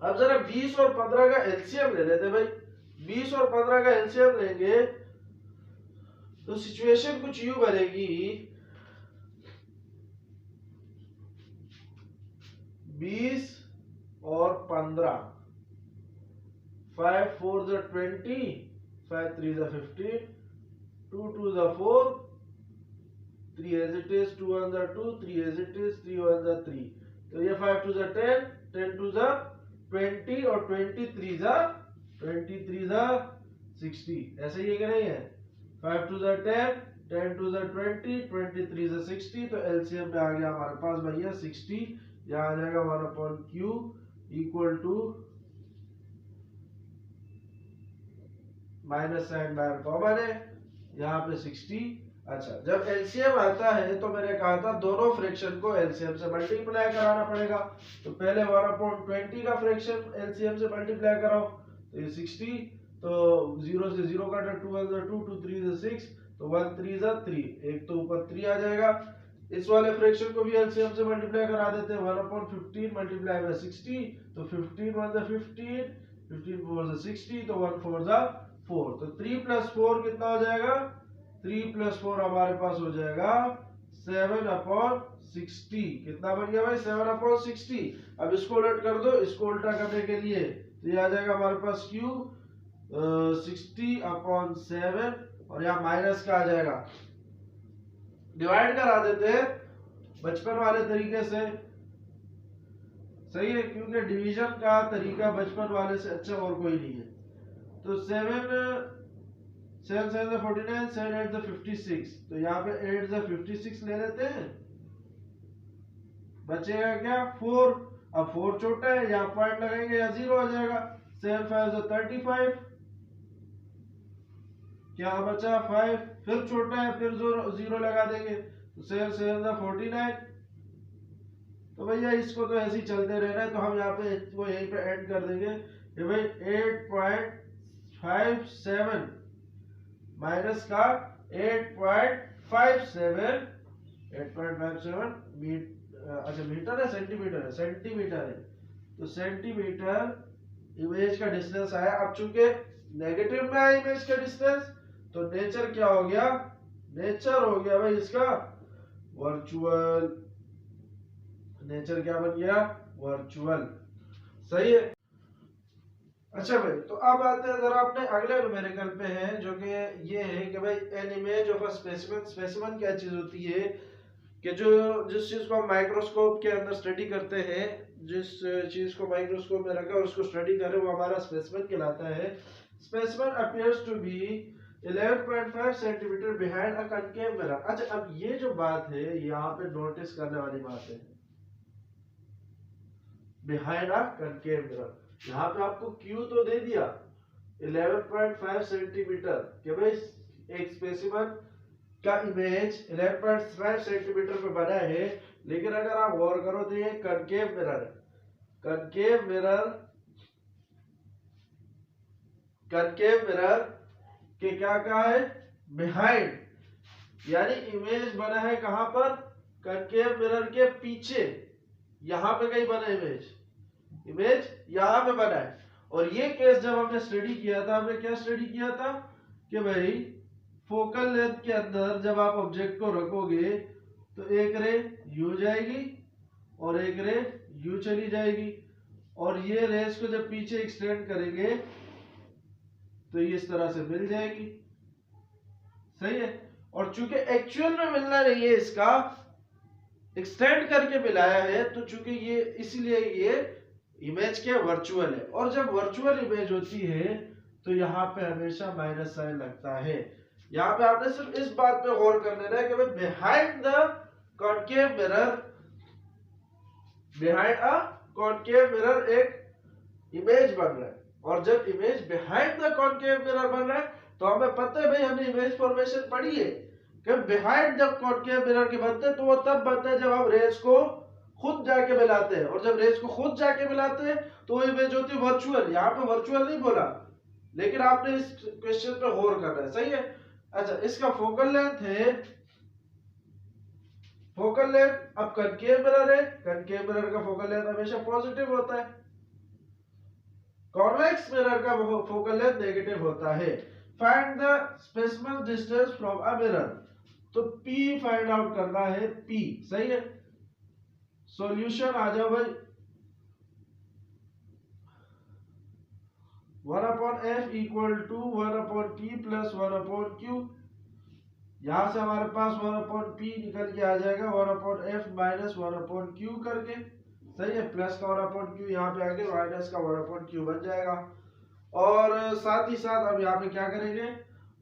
अब जरा 20 और 15 का एलसीएम ले लेते भाई। 20 और 15 का एलसीएम लेंगे तो सिचुएशन कुछ यूं बनेगी, 20 और 15, 5 4 is 20, 5 3 is 15, 2 2 is 4, 3 as it is, 2 1 is 2, 3 as it is, 3 1 is 3। तो ये 5 2 is 10, 10 2 is 20 और 23 is 60। ऐसे ही है कि नहीं है। 5 2 is 10, 10 2 is 20, 23 is 60। तो एलसीएम में आ गया हमारे पास भैया 60। यहाँ आ जाएगा 1/q equal to minus sign बाहर कॉमन है, यहाँ पे 60। अच्छा, जब एलसीएम आता है तो मैंने कहा था दोनों फ्रैक्शन को एलसीएम से मल्टीप्लाई कराना पड़ेगा। तो पहले 1/20 का फ्रैक्शन एलसीएम से मल्टीप्लाई कराओ, तो ये 60। तो 0 से 0 काटा, 2 1 is 2, 2 3 is 6, तो 1 3 is 3, एक तो ऊपर 3 आ जाएगा। इस वाले फ्रैक्शन को भी एलसीएम से मल्टीप्लाई करा देते हैं, 1/15 मल्टीप्लाई बाय 60, तो 15 1 is 15, 15 4 is 60, तो 1 4 is 4। तो 3 + 4 कितना हो जाएगा, 3 + 4 हमारे पास हो जाएगा 7/60। कितना बन गया भाई, 7/60। अब इसको उलट कर दो, इसको उल्टा करने के लिए तो ये आ जाएगा हमारे पास q 60/7 और यहाँ माइनस का आ जाएगा। डिवाइड करा देते हैं बचपन वाले तरीके से, सही है, क्योंकि डिवीजन का तरीका बचपन वाले से अच्छा और कोई नहीं है। तो 7 7 7 49, 7 8 56, तो यहाँ पे 8 56 ले लेते हैं, बचेगा क्या 4। अब 4 छोटा है, यहाँ पॉइंट लगाएंगे या 0 आ जाएगा। 7 5 35, क्या बचा 5, फिर छोटा है, फिर 0 लगा देंगे, तो 7 7 49। तो भैया इसको तो ऐसे ही चलते रहना है, तो हम यहाँ पे वो यहीं पे ऐड कर देंगे कि भाई 8.57 माइनस का 8.57 अच्छा मीटर है सेंटीमीटर है, सेंटीमीटर है, तो सेंटीमीटर इमेज का डिस्टेंस आया। अब चूंकि नेगेटिव में आया इमेज का डिस्टेंस, तो नेचर क्या हो गया, नेचर हो गया भाई इसका वर्चुअल। नेचर क्या बन गया, वर्चुअल, सही है। अच्छा भाई, तो अब आते हैं जरा अपने अगले न्यूमेरिकल पे हैं, जो कि ये है कि भाई an image of a specimen. Specimen क्या चीज होती है कि जो जिस चीज को हम माइक्रोस्कोप के अंदर स्टडी करते हैं, जिस चीज को माइक्रोस्कोप में रखा और उसको स्टडी करें, वो हमारा स्पेसिमेन कहलाता है। Specimen appears to be 11.5 centimetre behind a concave mirror. अच्छा, अब ये जो बात है यहाँ पे नोटिस करने वाली बात है, बिहाइंड अ कनकेव मिरर। यहाँ पे आपको Q तो दे दिया 11.5 सेंटीमीटर कि भाई एक स्पेसिमेन का इमेज 11.5 सेंटीमीटर पे बना है, लेकिन अगर आप गौर करो तो ये कनकेव मिरर है। कनकेव मिरर, कनकेव मिरर के क्या कहा है, बिहाइंड, यानी इमेज बना है कहां पर, कनकेव मिरर के पीछे, यहां पे कहीं बना इमेज, इमेज यहां पे बना है। और ये केस जब हमने स्टडी किया था, हमने क्या स्टडी किया था कि भाई फोकल लेंथ के अंदर जब आप ऑब्जेक्ट को रखोगे तो एक रे यू जाएगी और एक रे यू चली जाएगी, और ये रेस को जब पीछे एक्सटेंड करेंगे तो ये इस तरह से मिल जाएगी। सही है। और चूंकि एक्चुअल में मिलना नहीं है, इसका एक्सटेंड करके मिलाया है, तो चूंकि ये इसलिए ये इमेज क्या वर्चुअल है, और जब वर्चुअल इमेज होती है तो यहाँ पे हमेशा माइनस साइन लगता है। यहाँ पे आपने सिर्फ इस बात पे गौर कर लेना है कि भाई behind the concave mirror, behind a concave mirror एक इमेज बन रहा है, और जब image behind the concave mirror बन रहा है तो हमें पता है भाई, हमने इमेज फॉर्मेशन पढ़ी है कि बिहाइंड जब कॉनकेव मिरर के बनते हैं तो वो तब बनते हैं जब हम रेस को खुद जाके मिलाते हैं, और जब रेस को खुद जाके मिलाते हैं तो वो इमेज होती है वर्चुअल। यहाँ पे वर्चुअल नहीं बोला, लेकिन आपने इस क्वेश्चन पे गौर करना है। सही है। अच्छा, इसका फोकल लेंथ है, फोकल लेंथ अब कनकेव मिरर है, कनकेव मिरर का फोकल लेंथ हमेशा पॉजिटिव होता है, कॉन्वेक्स मिरर का फोकल लेंथ नेगेटिव होता है। Find the specimen distance from a mirror, तो P फाइंड आउट करना है, P। सही है। सॉल्यूशन आ जाओ भाई, 1/f equal to 1/t plus 1/q। यहां से हमारे पास 1/p निकल के आ जाएगा 1/f माइनस 1/q करके। सही है। प्लस का 1/q यहाँ पे आके माइनस का 1/q बन जाएगा। और साथ ही साथ अब यहाँ पे क्या करेंगे,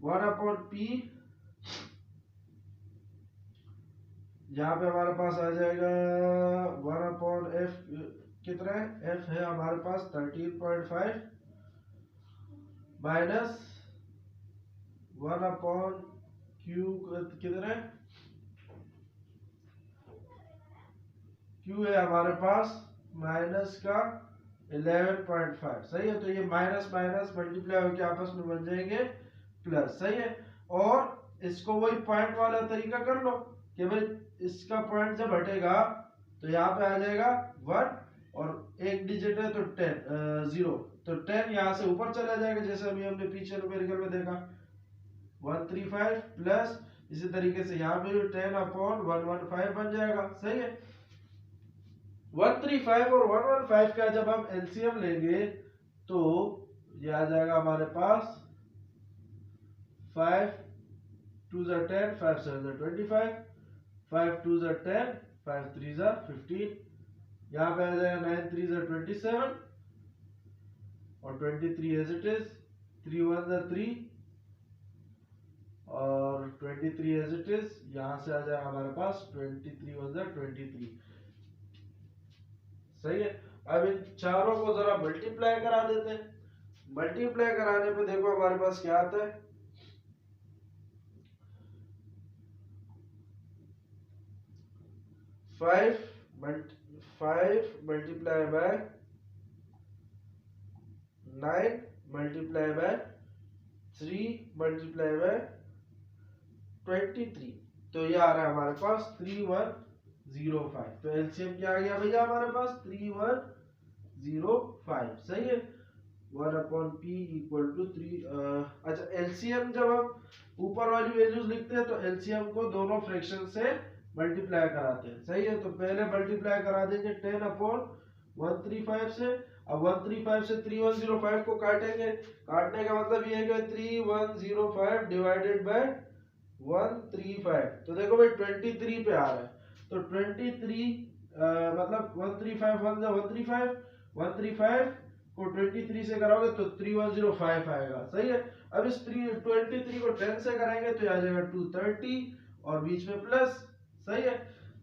1/p यहाँ पे हमारे पास आ जाएगा 1/f कितना है, f है हमारे पास 13.5 माइनस 1/q कितना है, q है हमारे पास माइनस का 11.5। सही है। तो ये माइनस माइनस मल्टीप्लाई होकर आपस में बन जाएंगे प्लस। सही है। और इसको वही पॉइंट वाला तरीका कर लो कि भाई इसका पॉइंट जब हटेगा तो यहाँ पे आ जाएगा 1 और एक डिजिट है तो 0, तो 10 यहाँ से ऊपर चला जाएगा, जैसे अभी हमने पीछे न्यूमेरिकल में देखा 135 प्लस इसी तरीके से यहाँ पे 10/115 बन जाएगा। सही है। 135 और 115 का जब हम एलसीएम लेंगे तो ये आ जाएगा हमारे पास 5 2 10 5 7 25, 5 2 10 5 3 15, यहाँ पे आ जाएगा 9 3 27 और 23 एज इट इज, 3 1 3 और 23 एज इट इज, यहाँ से आ जाएगा हमारे पास 23 1 23। सही है। अब इन चारों को जरा मल्टीप्लाई करा देते हैं। मल्टीप्लाई कराने पे देखो हमारे पास क्या आता है, 5 multiply by 9 multiply by 3 multiply by 23, तो ये आ रहा है हमारे पास 3105। तो एलसीएम क्या आ गया भैया हमारे पास 3105। सही है। 1/p equal to 3। अच्छा, एलसीएम जब हम ऊपर वाली वैल्यूज लिखते हैं तो एलसीएम को दोनों फ्रैक्शन से मल्टीप्लाई कराते हैं। सही है। तो पहले मल्टीप्लाई करा देंगे 10/135 से। अब 135 से 3105 को काटेंगे, काटने का मतलब ये है कि 3105 डिवाइडेड बाय 135, तो देखो भाई 23 पे आ रहा है, तो 23 मतलब 135 135 135 को 23 से कराओगे तो 3105 आएगा। सही है। अब इस 23 को 10 से कराएंगे तो आ जाएगा 230 और बीच में प्लस। सही है।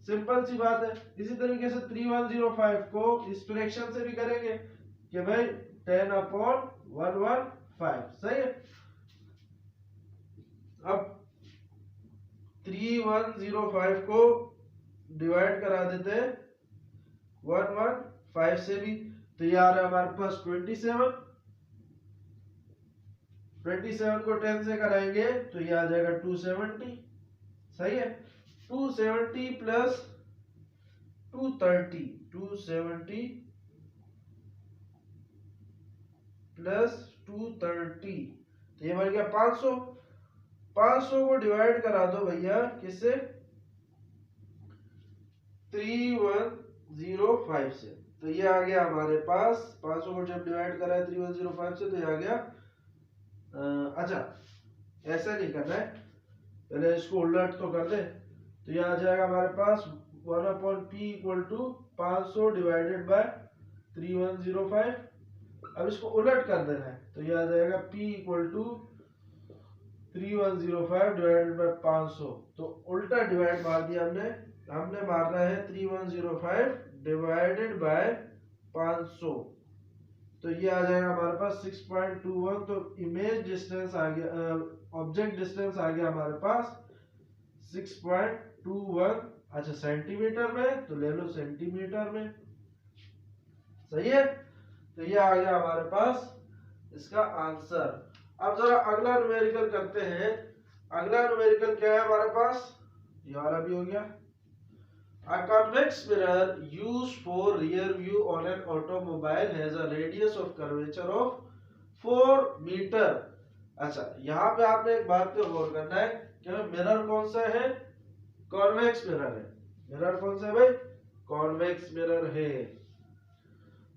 सिंपल सी बात है। इसी तरीके से 3105 को इस फ्रैक्शन से भी करेंगे कि भाई 10/115। सही है। अब 3105 को डिवाइड करा देते हैं 115 से भी, तो ये आ रहा है हमारे पास 27 को 10 से कराएंगे तो ये आ जाएगा 270। सही है। 270 प्लस 230, 270 प्लस 230, तो ये बन गया 500। 500 को डिवाइड करा दो भैया किससे, 3105 से। तो ये आ गया हमारे पास 500 को जब डिवाइड करा है 3105 से तो ये आ गया अच्छा ऐसा नहीं करना है, पहले इसको उलट तो कर दे। तो ये आ जाएगा हमारे पास 1/p equal to 500 divided by 3105। अब इसको उलट कर देना है तो ये आ जाएगा p equal to 3105 divided by 500। तो उल्टा डिवाइड मार दिया हमने मारना है 3105 डिवाइडेड बाय 500। तो ये आ जाएगा हमारे पास 6.21। तो इमेज डिस्टेंस आ गया, ऑब्जेक्ट डिस्टेंस आ गया हमारे पास 6.21। अच्छा सेंटीमीटर में तो ले लो सेंटीमीटर में, सही है। तो ये आ गया हमारे पास इसका आंसर। अब जरा अगला न्यूमेरिकल करते हैं। अगला न्यूमेरिकल क्या है हमारे पास, ये वाला भी हो गया। A convex mirror used for rear view on an automobile has a radius of curvature of 4 metre. अच्छा यहाँ पे आपने एक बात पे गौर करना है कि मिरर कौन सा है, कॉन्वेक्स मिरर है। मिरर कौन सा है भाई, कॉन्वेक्स मिरर है।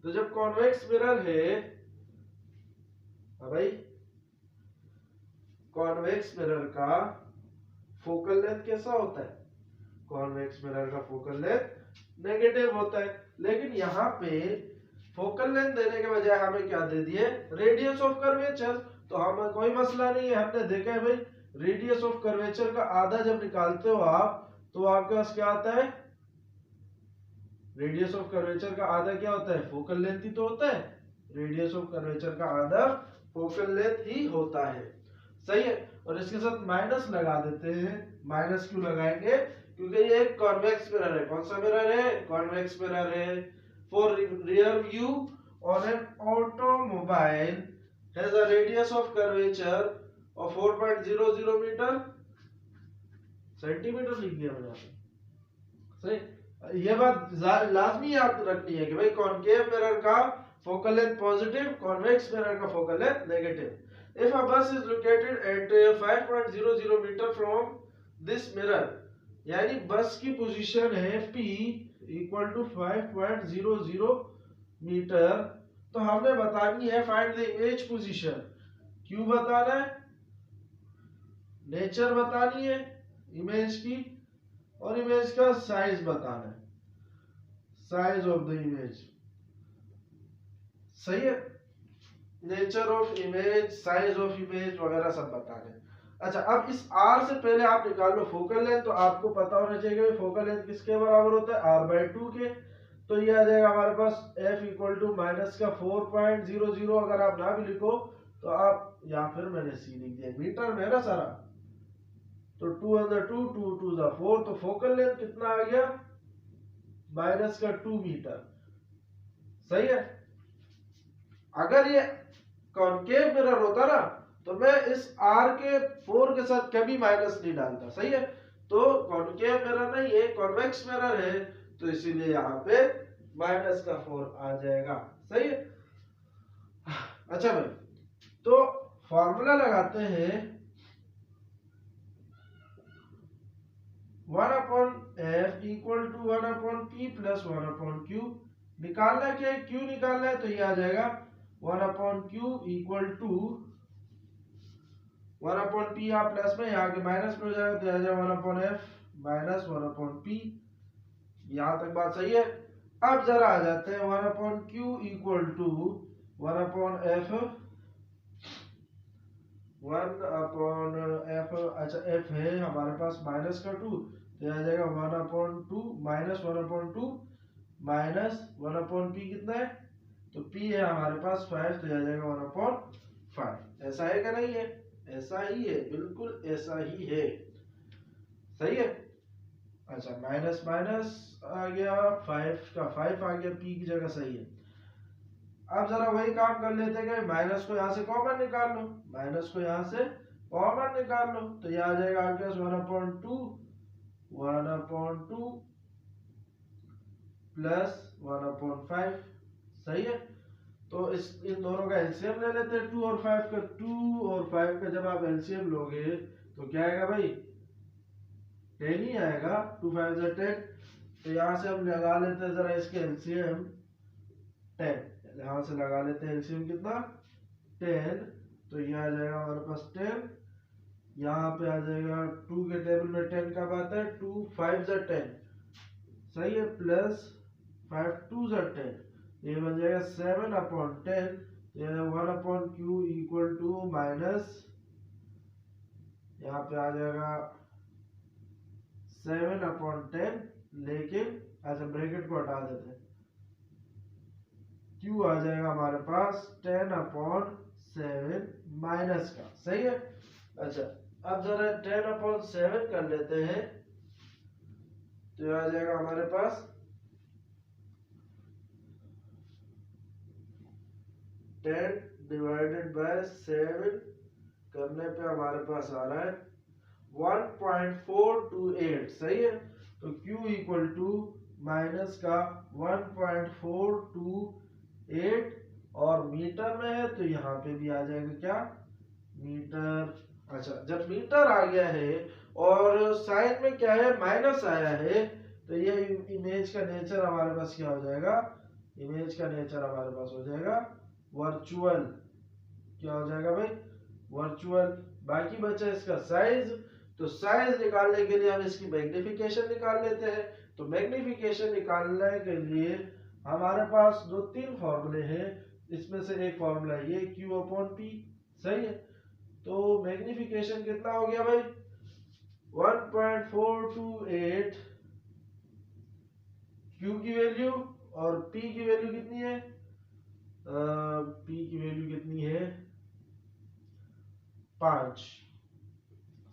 तो जब कॉन्वेक्स मिरर है भाई, कॉन्वेक्स मिरर का फोकल लेंथ कैसा होता है, कॉन्वेक्स मिरर का फोकल लेंथ नेगेटिव होता है। लेकिन यहाँ पे फोकल लेंथ देने के बजाय हमें क्या दे दिए, रेडियस ऑफ कर्वेचर। तो हमें कोई मसला नहीं है, हमने देखा है भाई रेडियस ऑफ कर्वेचर का आधा जब निकालते हो आप तो आपके पास क्या आता है, रेडियस ऑफ कर्वेचर का आधा क्या होता है, फोकल लेंथ ही तो होता है। रेडियस ऑफ कर्वेचर का आधा फोकल लेंथ ही होता है, सही है। और इसके साथ माइनस लगा देते हैं। माइनस क्यों लगाएंगे, क्योंकि ये एक कॉन्वेक्स मिरर है। कौन सा मिरर है, कॉन्वेक्स मिरर है। For rear view on an automobile has a radius of curvature of 4.00 metre, centimetre लिख दिया मैंने, सही। ये बात लाजमी याद रखनी है कि भाई कॉनकेव मिरर का focal length positive, convex mirror का focal length negative. If a bus is located at 5.00 metre from this mirror, यानी बस की पोजीशन है p इक्वल टू 5.00 मीटर, तो हमने बतानी है फाइंड द इमेज पोजीशन। क्यों बताना है, नेचर बतानी है इमेज की, और इमेज का साइज बताना है, साइज ऑफ द इमेज, सही है। Nature of image, size of image वगैरह सब बताने। अच्छा अब इस r से पहले आप निकाल लो फोकल लेंथ। तो आपको पता होना चाहिए फोकल लेंथ किसके बराबर होता है, r/2 के। तो ये आ जाएगा हमारे पास f इक्वल टू माइनस का 4.00। अगर आप ना भी लिखो तो आप, या फिर मैंने c लिख दिया, मीटर में है ना सारा, तो 2 अंदर 2, 2 2 4। तो फोकल लेंथ कितना आ गया, माइनस का 2 मीटर, सही है। अगर ये कॉनकेव मिरर होता ना तो मैं इस r के 4 के साथ कभी माइनस नहीं डालता, सही है। तो कॉनकेव मिरर नहीं है, कॉन्वेक्स मिरर है, तो इसीलिए यहाँ पे माइनस का 4 आ जाएगा, सही है। अच्छा भाई तो फॉर्मूला लगाते हैं 1/f equal to 1/p plus 1/q। निकालना क्या है, q निकालना है। तो ये आ जाएगा 1/q इक्वल टू 1/p, आप प्लस में यहाँ के माइनस में हो जाएगा, तो आ जाएगा 1/f माइनस 1/p। यहाँ तक बात सही है। अब जरा आ जाते हैं 1/q equal to 1/f 1/f। अच्छा f है हमारे पास माइनस का 2, तो आ जाएगा 1/2 माइनस 1/2 माइनस 1/p कितना है, तो p है हमारे पास 5, तो आ जाएगा 1/5। ऐसा है क्या, नहीं है, ऐसा ही है, बिल्कुल ऐसा ही है, सही है। अच्छा माइनस माइनस आ गया, 5 का 5 आ गया, p की जगह, सही है। अब जरा वही काम कर लेते हैं, माइनस को यहाँ से कॉमन निकाल लो, माइनस को यहाँ से कॉमन निकाल लो, तो ये आ जाएगा आपके पास 1/2 प्लस 1/5, सही है। तो इन दोनों का एलसीएम ले लेते हैं, 2 और 5 का। 2 और 5 का जब आप एलसीएम लोगे तो क्या आएगा भाई, 10 ही आएगा। 2 5 10, तो यहाँ से हम लगा लेते हैं जरा इसके एलसीएम 10, यहाँ से लगा लेते हैं एलसीएम कितना 10, तो ये आ जाएगा हमारे पास 10, यहाँ पे आ जाएगा 2 के टेबल में 10 कब आता है 2 5 जा 10, सही है, प्लस 5 2 जा 10, ये बन जाएगा 7/10, ये 1/q इक्वल टू माइनस, यहाँ पे आ जाएगा 7/10, लेकिन अच्छा ब्रैकेट को हटा देते हैं, q आ जाएगा हमारे पास 10/7 माइनस का, सही है। अच्छा अब जरा 10/7 कर लेते हैं, तो आ जाएगा हमारे पास 10 डिवाइडेड बाय 7 करने पे हमारे पास आ रहा है 1.428, सही है। तो q इक्वल टू माइनस का 1.428, और मीटर में है तो यहाँ पे भी आ जाएगा क्या मीटर। अच्छा जब मीटर आ गया है और साइन में क्या है माइनस आया है, तो ये इमेज का नेचर हमारे पास क्या हो जाएगा, इमेज का नेचर हमारे पास हो जाएगा वर्चुअल, क्या हो जाएगा भाई वर्चुअल। बाकी बचा इसका साइज, तो साइज निकालने के लिए हम इसकी मैग्निफिकेशन निकाल लेते हैं। तो मैग्निफिकेशन निकालने के लिए हमारे पास 2-3 फॉर्मूले हैं, इसमें से एक फॉर्मूला ये q/p, सही है। तो मैग्निफिकेशन कितना हो गया भाई 1.428, q की वैल्यू और p की वैल्यू कितनी है, p की वैल्यू कितनी है 5,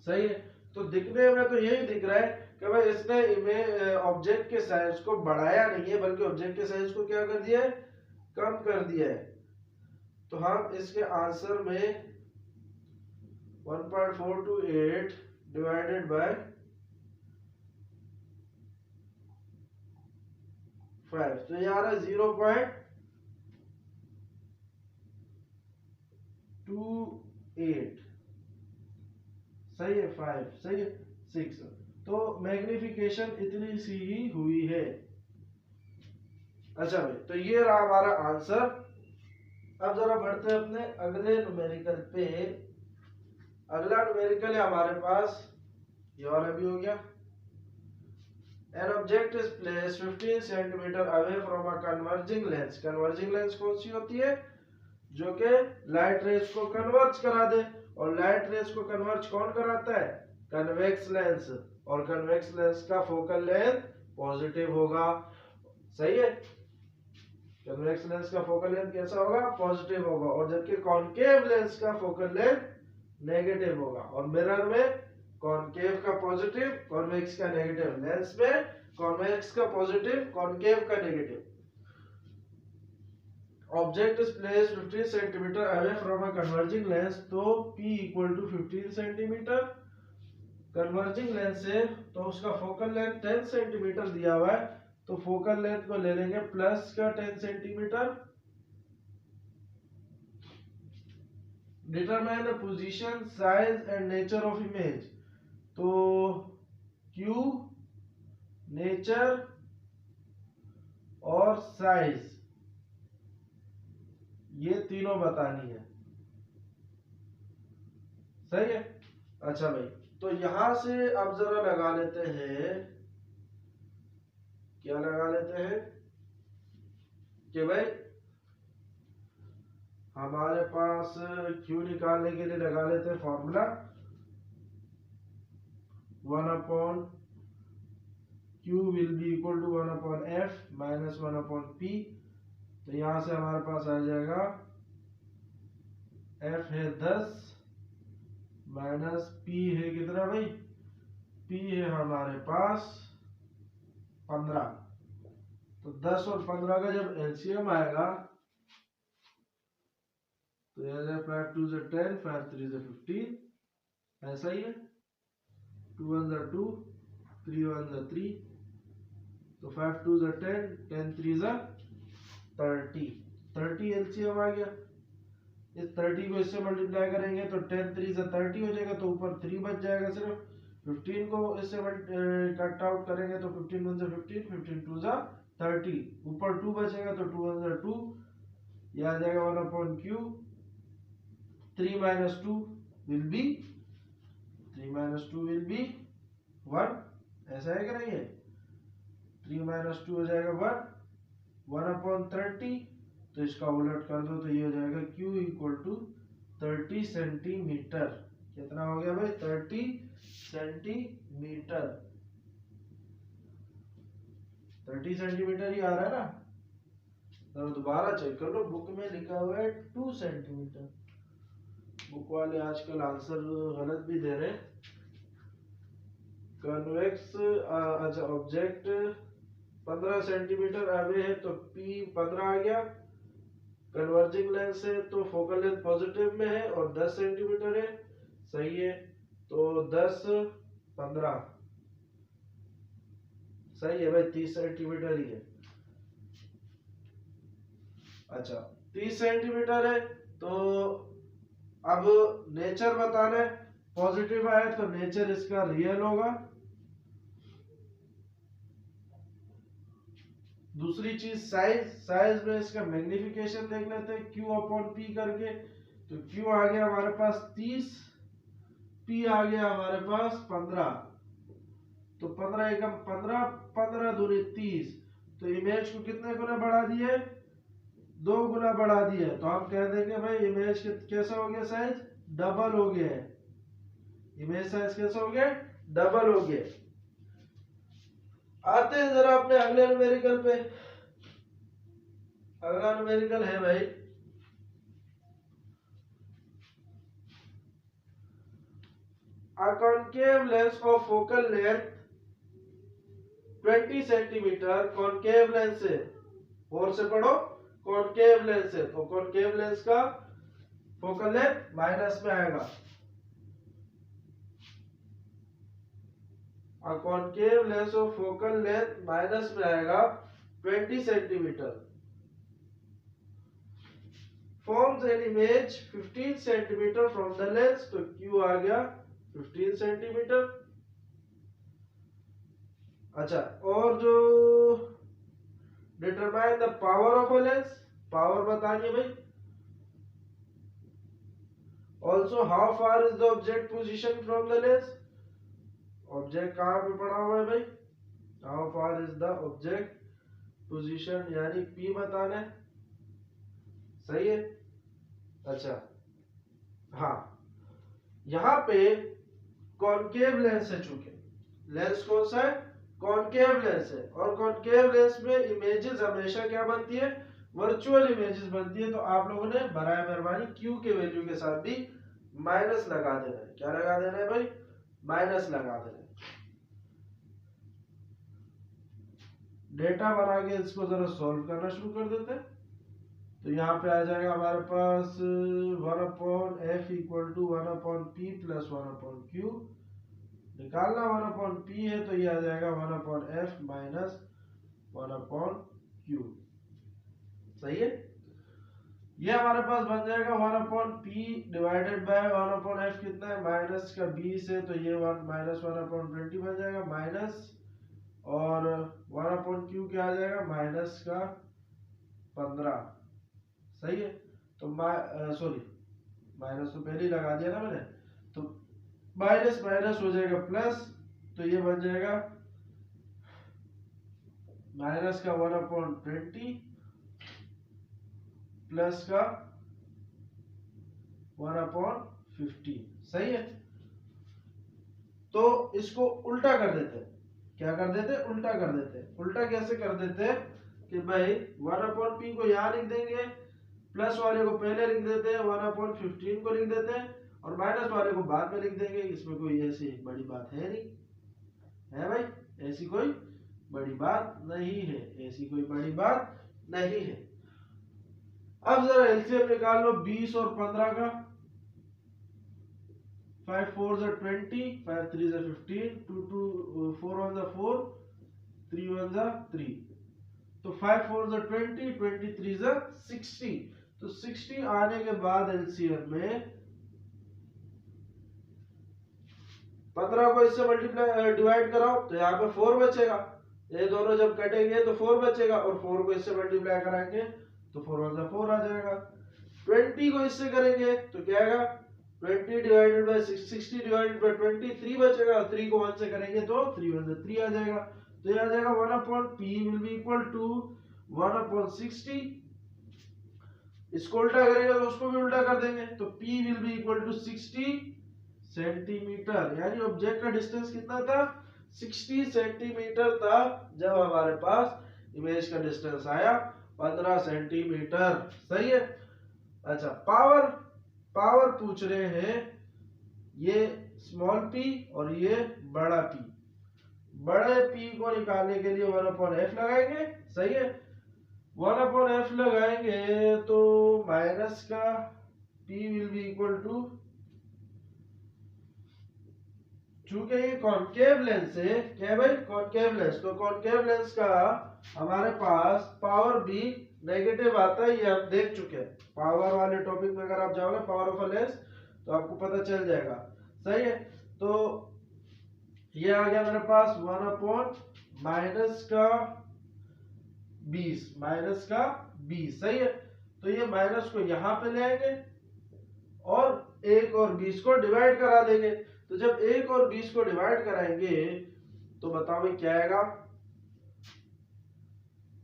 सही है। तो दिखने में तो यही दिख रहा है कि भाई इसने ऑब्जेक्ट के साइज को बढ़ाया नहीं है, बल्कि ऑब्जेक्ट के साइज को क्या कर दिया है कम कर दिया है। तो हम इसके आंसर में 1.428 डिवाइडेड बाय 5, तो ये आ रहा है 0.28, सही है 5, सही है 6, तो मैग्निफिकेशन इतनी सी ही हुई है। अच्छा भाई तो ये रहा हमारा आंसर। अब जरा बढ़ते हैं अपने अगले न्यूमेरिकल पे। अगला न्यूमेरिकल है हमारे पास, ये वाला भी हो गया। An object is placed 15 cm away from a converging lens. Converging lens कौन सी होती है, जो कि लाइट रेज को कन्वर्ज करा दे, और लाइट रेज को कन्वर्ज कौन कराता है कन्वेक्स लेंस, और कन्वेक्स लेंस का फोकल लेंथ पॉजिटिव होगा, सही है। कन्वेक्स लेंस का फोकल लेंथ कैसा होगा पॉजिटिव होगा, और जबकि कॉनकेव लेंस का फोकल लेंथ नेगेटिव होगा। और मिरर में कॉनकेव का पॉजिटिव, कॉन्वेक्स का नेगेटिव, लेंस में कॉन्वेक्स का पॉजिटिव, कॉनकेव का negative. Object is placed 15 centimetre away from a converging lens, तो P equal to 15 centimetre converging lens है, तो उसका फोकल लेंथ 10 सेंटीमीटर दिया हुआ है, तो फोकल लेंथ को ले लेंगे प्लस का 10 centimetre. Determine the position size and nature of image, तो Q नेचर और साइज ये तीनों बतानी है, सही है। अच्छा भाई तो यहां से अब जरा लगा लेते हैं, क्या लगा लेते हैं कि भाई हमारे पास Q निकालने के लिए लगा लेते हैं formula 1/Q will be equal to 1/F minus 1/P। तो यहां से हमारे पास आ जाएगा F है 10 माइनस P है कितना भाई, P है हमारे पास 15। तो 10 और 15 का जब एलसीएम आएगा तो यह 5 2 से 10, 5 3 से 15, ऐसा ही है, 2 1 से 2, 3 1 से 3, तो 5 2 से 10, 10 3 से 30, 30 एलसीएम आ गया। इस 30 को इससे मल्टीप्लाई करेंगे तो 10 3 से 30 हो जाएगा, तो ऊपर 3 बच जाएगा सिर्फ, 15 को इससे कट आउट करेंगे तो 15 1 से 15, 15 2 जा 30, ऊपर 2 बचेगा तो 2 1 जा 2, ये आ जाएगा 1 upon Q. 3 minus 2 will be 1, ऐसा है कि नहीं है? 3 minus 2 हो जाएगा 1, 1 अपॉन 30, तो इसका उलट कर दो तो ये हो जाएगा Q इक्वल टू 30 सेंटीमीटर। कितना हो गया भाई? 30 सेंटीमीटर। 30 सेंटीमीटर ही आ रहा है ना? तो दोबारा चेक कर लो, बुक में लिखा हुआ है 2 सेंटीमीटर। बुक वाले आजकल आंसर गलत भी दे रहे हैं। कन्वेक्स अच्छा ऑब्जेक्ट 15 सेंटीमीटर अवे है तो P 15 आ गया। कन्वर्जिंग लेंस है तो फोकल लेंथ पॉजिटिव में है और 10 सेंटीमीटर है, सही है। तो 10 15 सही है भाई, 30 सेंटीमीटर ही है। अच्छा 30 सेंटीमीटर है तो अब नेचर बताना है। पॉजिटिव आए तो नेचर इसका रियल होगा। दूसरी चीज साइज, साइज में इसका मैग्निफिकेशन देख लेते हैं Q अपॉन P करके। तो Q आ गया हमारे पास 30, P आ गया हमारे पास 15, तो 15 एकम 15, 15 दूनी 30, तो इमेज को कितने गुना बढ़ा दिए? 2 गुना बढ़ा दिया। तो हम कह देंगे भाई इमेज कैसा हो गया? साइज डबल हो गया है। इमेज साइज कैसा हो गया? डबल हो गया। आते हैं जरा अपने अगले न्यूमेरिकल पे। अगला न्यूमेरिकल है भाई a concave lens of focal length 20 centimetre concave lens से, और से पढ़ो कॉनकेव लेंस है तो कॉनकेव लेंस का फोकल लेंथ माइनस में आएगा। a concave lens of focal length minus में आएगा 20 centimetre. forms an image 15 centimetre from the lens, तो Q आ गया 15 सेंटीमीटर। अच्छा और जो determine the power of a lens, power बताइए भाई। Also how far is the object position from the lens, object कहां पे पड़ा हुआ है भाई? How far is the object position, यानी P बताना है, सही है। अच्छा हाँ, यहां पे कॉनकेव लेंस है, चूंकि लेंस कौन सा है? कॉनकेव लेंस है, और कॉनकेव लेंस में इमेजेस हमेशा क्या बनती है? वर्चुअल इमेजेस बनती है। तो आप लोगों ने बराए मेहरबानी Q के वैल्यू के साथ भी माइनस लगा देना है। क्या लगा देना है भाई? माइनस लगा देना है। डेटा बना के इसको जरा सॉल्व करना शुरू कर देते हैं। तो यहाँ पे आ जाएगा हमारे पास 1 upon F equal to 1 upon P plus 1 upon Q. निकालना 1 अपॉन पी है तो ये आ जाएगा 1 upon F minus 1 upon Q, सही है। ये हमारे पास बन जाएगा 1 upon P divided by 1 upon F कितना है? माइनस का 20 है तो ये 1 माइनस 1 अपॉन 20 बन जाएगा माइनस, और 1 अपॉन क्यू क्या आ जाएगा? माइनस का 15, सही है। तो सॉरी माइनस तो पहले ही लगा दिया ना मैंने, तो माइनस माइनस हो जाएगा प्लस, तो ये बन जाएगा माइनस का 1 अपॉन 20 प्लस का 1 अपॉन 15, सही है। तो इसको उल्टा कर देते हैं। क्या कर देते? उल्टा कर देते हैं। उल्टा कैसे कर देते हैं कि भाई 1 अपॉन पी को यहां लिख देंगे, प्लस वाले को पहले लिख देते हैं, 1 अपॉन 15 को लिख देते हैं, और माइनस वाले को बाद में लिख देंगे। इसमें कोई ऐसी बड़ी बात है नहीं, है भाई? ऐसी कोई बड़ी बात नहीं है, ऐसी कोई बड़ी बात नहीं है। अब जरा एलसीएम निकाल लो 20 और 15 का। 5 4 जा 20, 5 3 जा 15, 2 4 1 जा 4, 3 1 जा 3, तो 5 4 जा 20, 23 जा 60। तो 60 आने के बाद एलसीएम में 15 को इससे मल्टीप्लाई डिवाइड कराओ तो यहाँ पे 4 बचेगा, ये दोनों जब कटेंगे तो 4 बचेगा, और 4 को इससे मल्टीप्लाई कराएंगे तो 4 1 जा 4 आ जाएगा। 20 को इससे करेंगे तो क्या आएगा, 20 डिवाइडेड बाय 60 डिवाइडेड बाय 20 3 बचेगा, और 3 को 1 से करेंगे तो 3 1 जा 3 आ जाएगा। तो ये आ जाएगा 1/p will be equal to 1/60। इसको उल्टा करेंगे तो उसको भी उल्टा कर देंगे, तो p will be equal to 60 centimetre, यानी ऑब्जेक्ट का डिस्टेंस कितना था, 60 सेंटीमीटर था, जब हमारे पास इमेज का डिस्टेंस आया 15 सेंटीमीटर। सही है। अच्छा, पावर पूछ रहे हैं, ये स्मॉल p और ये बड़ा p। बड़े p को निकालने के लिए 1/f लगाएंगे। सही है, 1/f लगाएंगे तो माइनस का p will be equal to, चूंकि ये कॉनकेव लेंस है, क्या भाई, कॉनकेव लेंस, तो कॉनकेव लेंस का हमारे पास पावर भी नेगेटिव आता है, ये हम देख चुके हैं। पावर वाले टॉपिक में अगर आप जाओगे पावर ऑफ अ लेंस तो आपको पता चल जाएगा। सही है, तो ये आ गया मेरे पास 1/- माइनस का 20। सही है, तो ये माइनस को यहाँ पे ले आएंगे और 1 और 20 को डिवाइड करा देंगे। तो जब 1 और 20 को डिवाइड कराएंगे तो बताओ भाई क्या आएगा,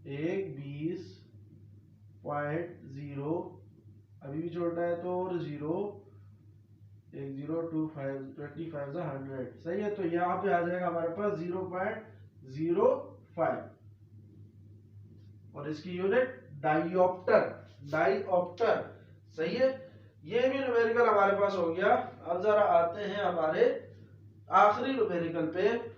1 20.0, अभी भी छोटा है तो, और 0 1 0 2 5 25 100। सही है, तो यहाँ पे आ जाएगा हमारे पास 0.05, और इसकी यूनिट डाइऑप्टर। सही है, ये भी न्यूमेरिकल हमारे पास हो गया। अब जरा आते हैं हमारे आखिरी न्यूमेरिकल पे।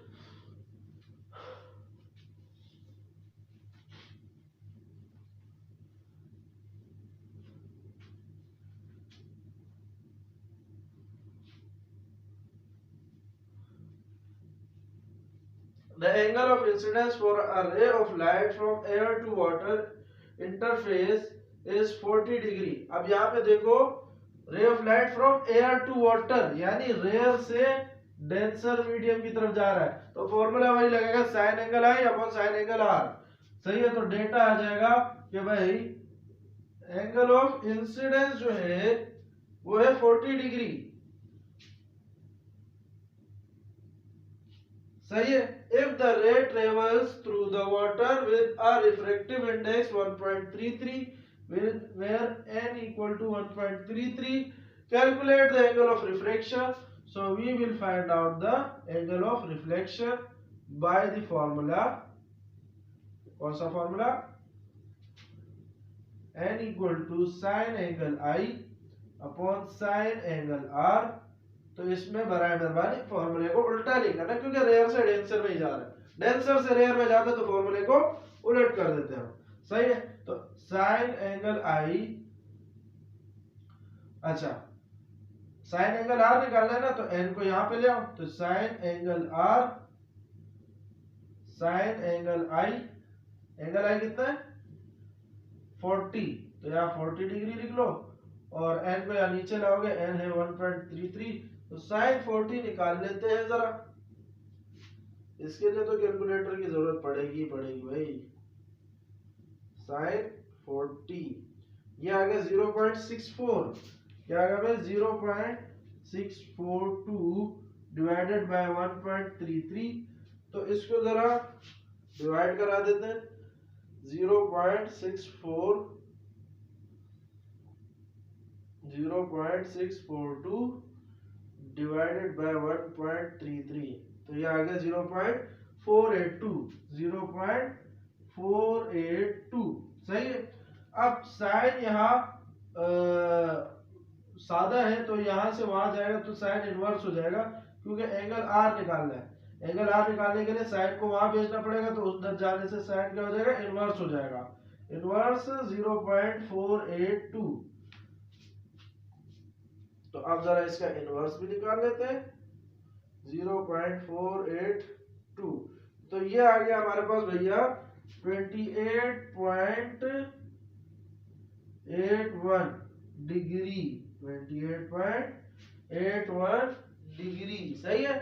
The angle of incidence for a ray of light from air to water interface is 40 degree. अब यहाँ पे देखो, ray of light from air to water, यानी रेयर से डेंसर मीडियम की तरफ जा रहा है, तो फॉर्मूला वही लगेगा, sine angle i upon sine angle r. सही है, तो डेटा आ जाएगा कि भाई एंगल ऑफ इंसिडेंस जो है वो है 40 डिग्री। सही है, if the ray travels through the water with a refractive index 1.33 where n equal to 1.33, calculate the angle of refraction. So we will find out the angle of reflection by the formula, कौन सा formula, n equal to sin angle I upon sin angle R। तो इसमें बराए मेहरबानी फॉर्मूले को उल्टा नहीं करना, क्योंकि रेयर से डेंसर में ही जा रहा है, डेंसर से रेयर में जाता है तो फॉर्मूले को उलट कर देते हैं। सही है, तो साइन एंगल आई, अच्छा साइन एंगल आर निकालना है ना, तो एन को यहां पे ले आओ, तो sine angle r sine angle i, angle i कितना है 40, तो यहाँ 40 डिग्री लिख लो, और एन को यहाँ नीचे लाओगे, एन है 1.33, तो साइन 40 निकाल लेते हैं जरा। इसके लिए तो कैलकुलेटर की जरूरत पड़ेगी भाई। साइन 40 ये आ गया 0.64, क्या आ गया भाई 0.642 डिवाइडेड बाय 1.33, तो इसको जरा डिवाइड करा देते हैं, 0.642 डिवाइडेड बाय 1.33, तो ये आ गया 0.482। सही है, अब साइन यहाँ सादा है तो यहाँ से वहां जाएगा तो साइन इनवर्स हो जाएगा, क्योंकि एंगल आर निकालना है, एंगल आर निकालने के लिए साइन को वहां भेजना पड़ेगा, तो उधर जाने से साइन क्या हो जाएगा, इनवर्स हो जाएगा, इनवर्स 0.482। तो अब जरा इसका इनवर्स भी निकाल लेते हैं, 0.482, तो ये आ गया हमारे पास भैया 28.81 डिग्री, 28.81 डिग्री। सही है,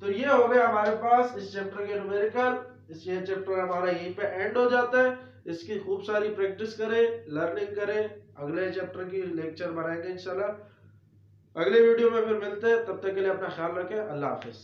तो ये हो गया हमारे पास इस चैप्टर के न्यूमेरिकल। ये चैप्टर हमारा यहीं पे एंड हो जाता है। इसकी खूब सारी प्रैक्टिस करें, लर्निंग करें, अगले चैप्टर की लेक्चर बनाएंगे इंशाल्लाह। अगले वीडियो में फिर मिलते हैं, तब तक के लिए अपना ख्याल रखें। अल्लाह हाफिज।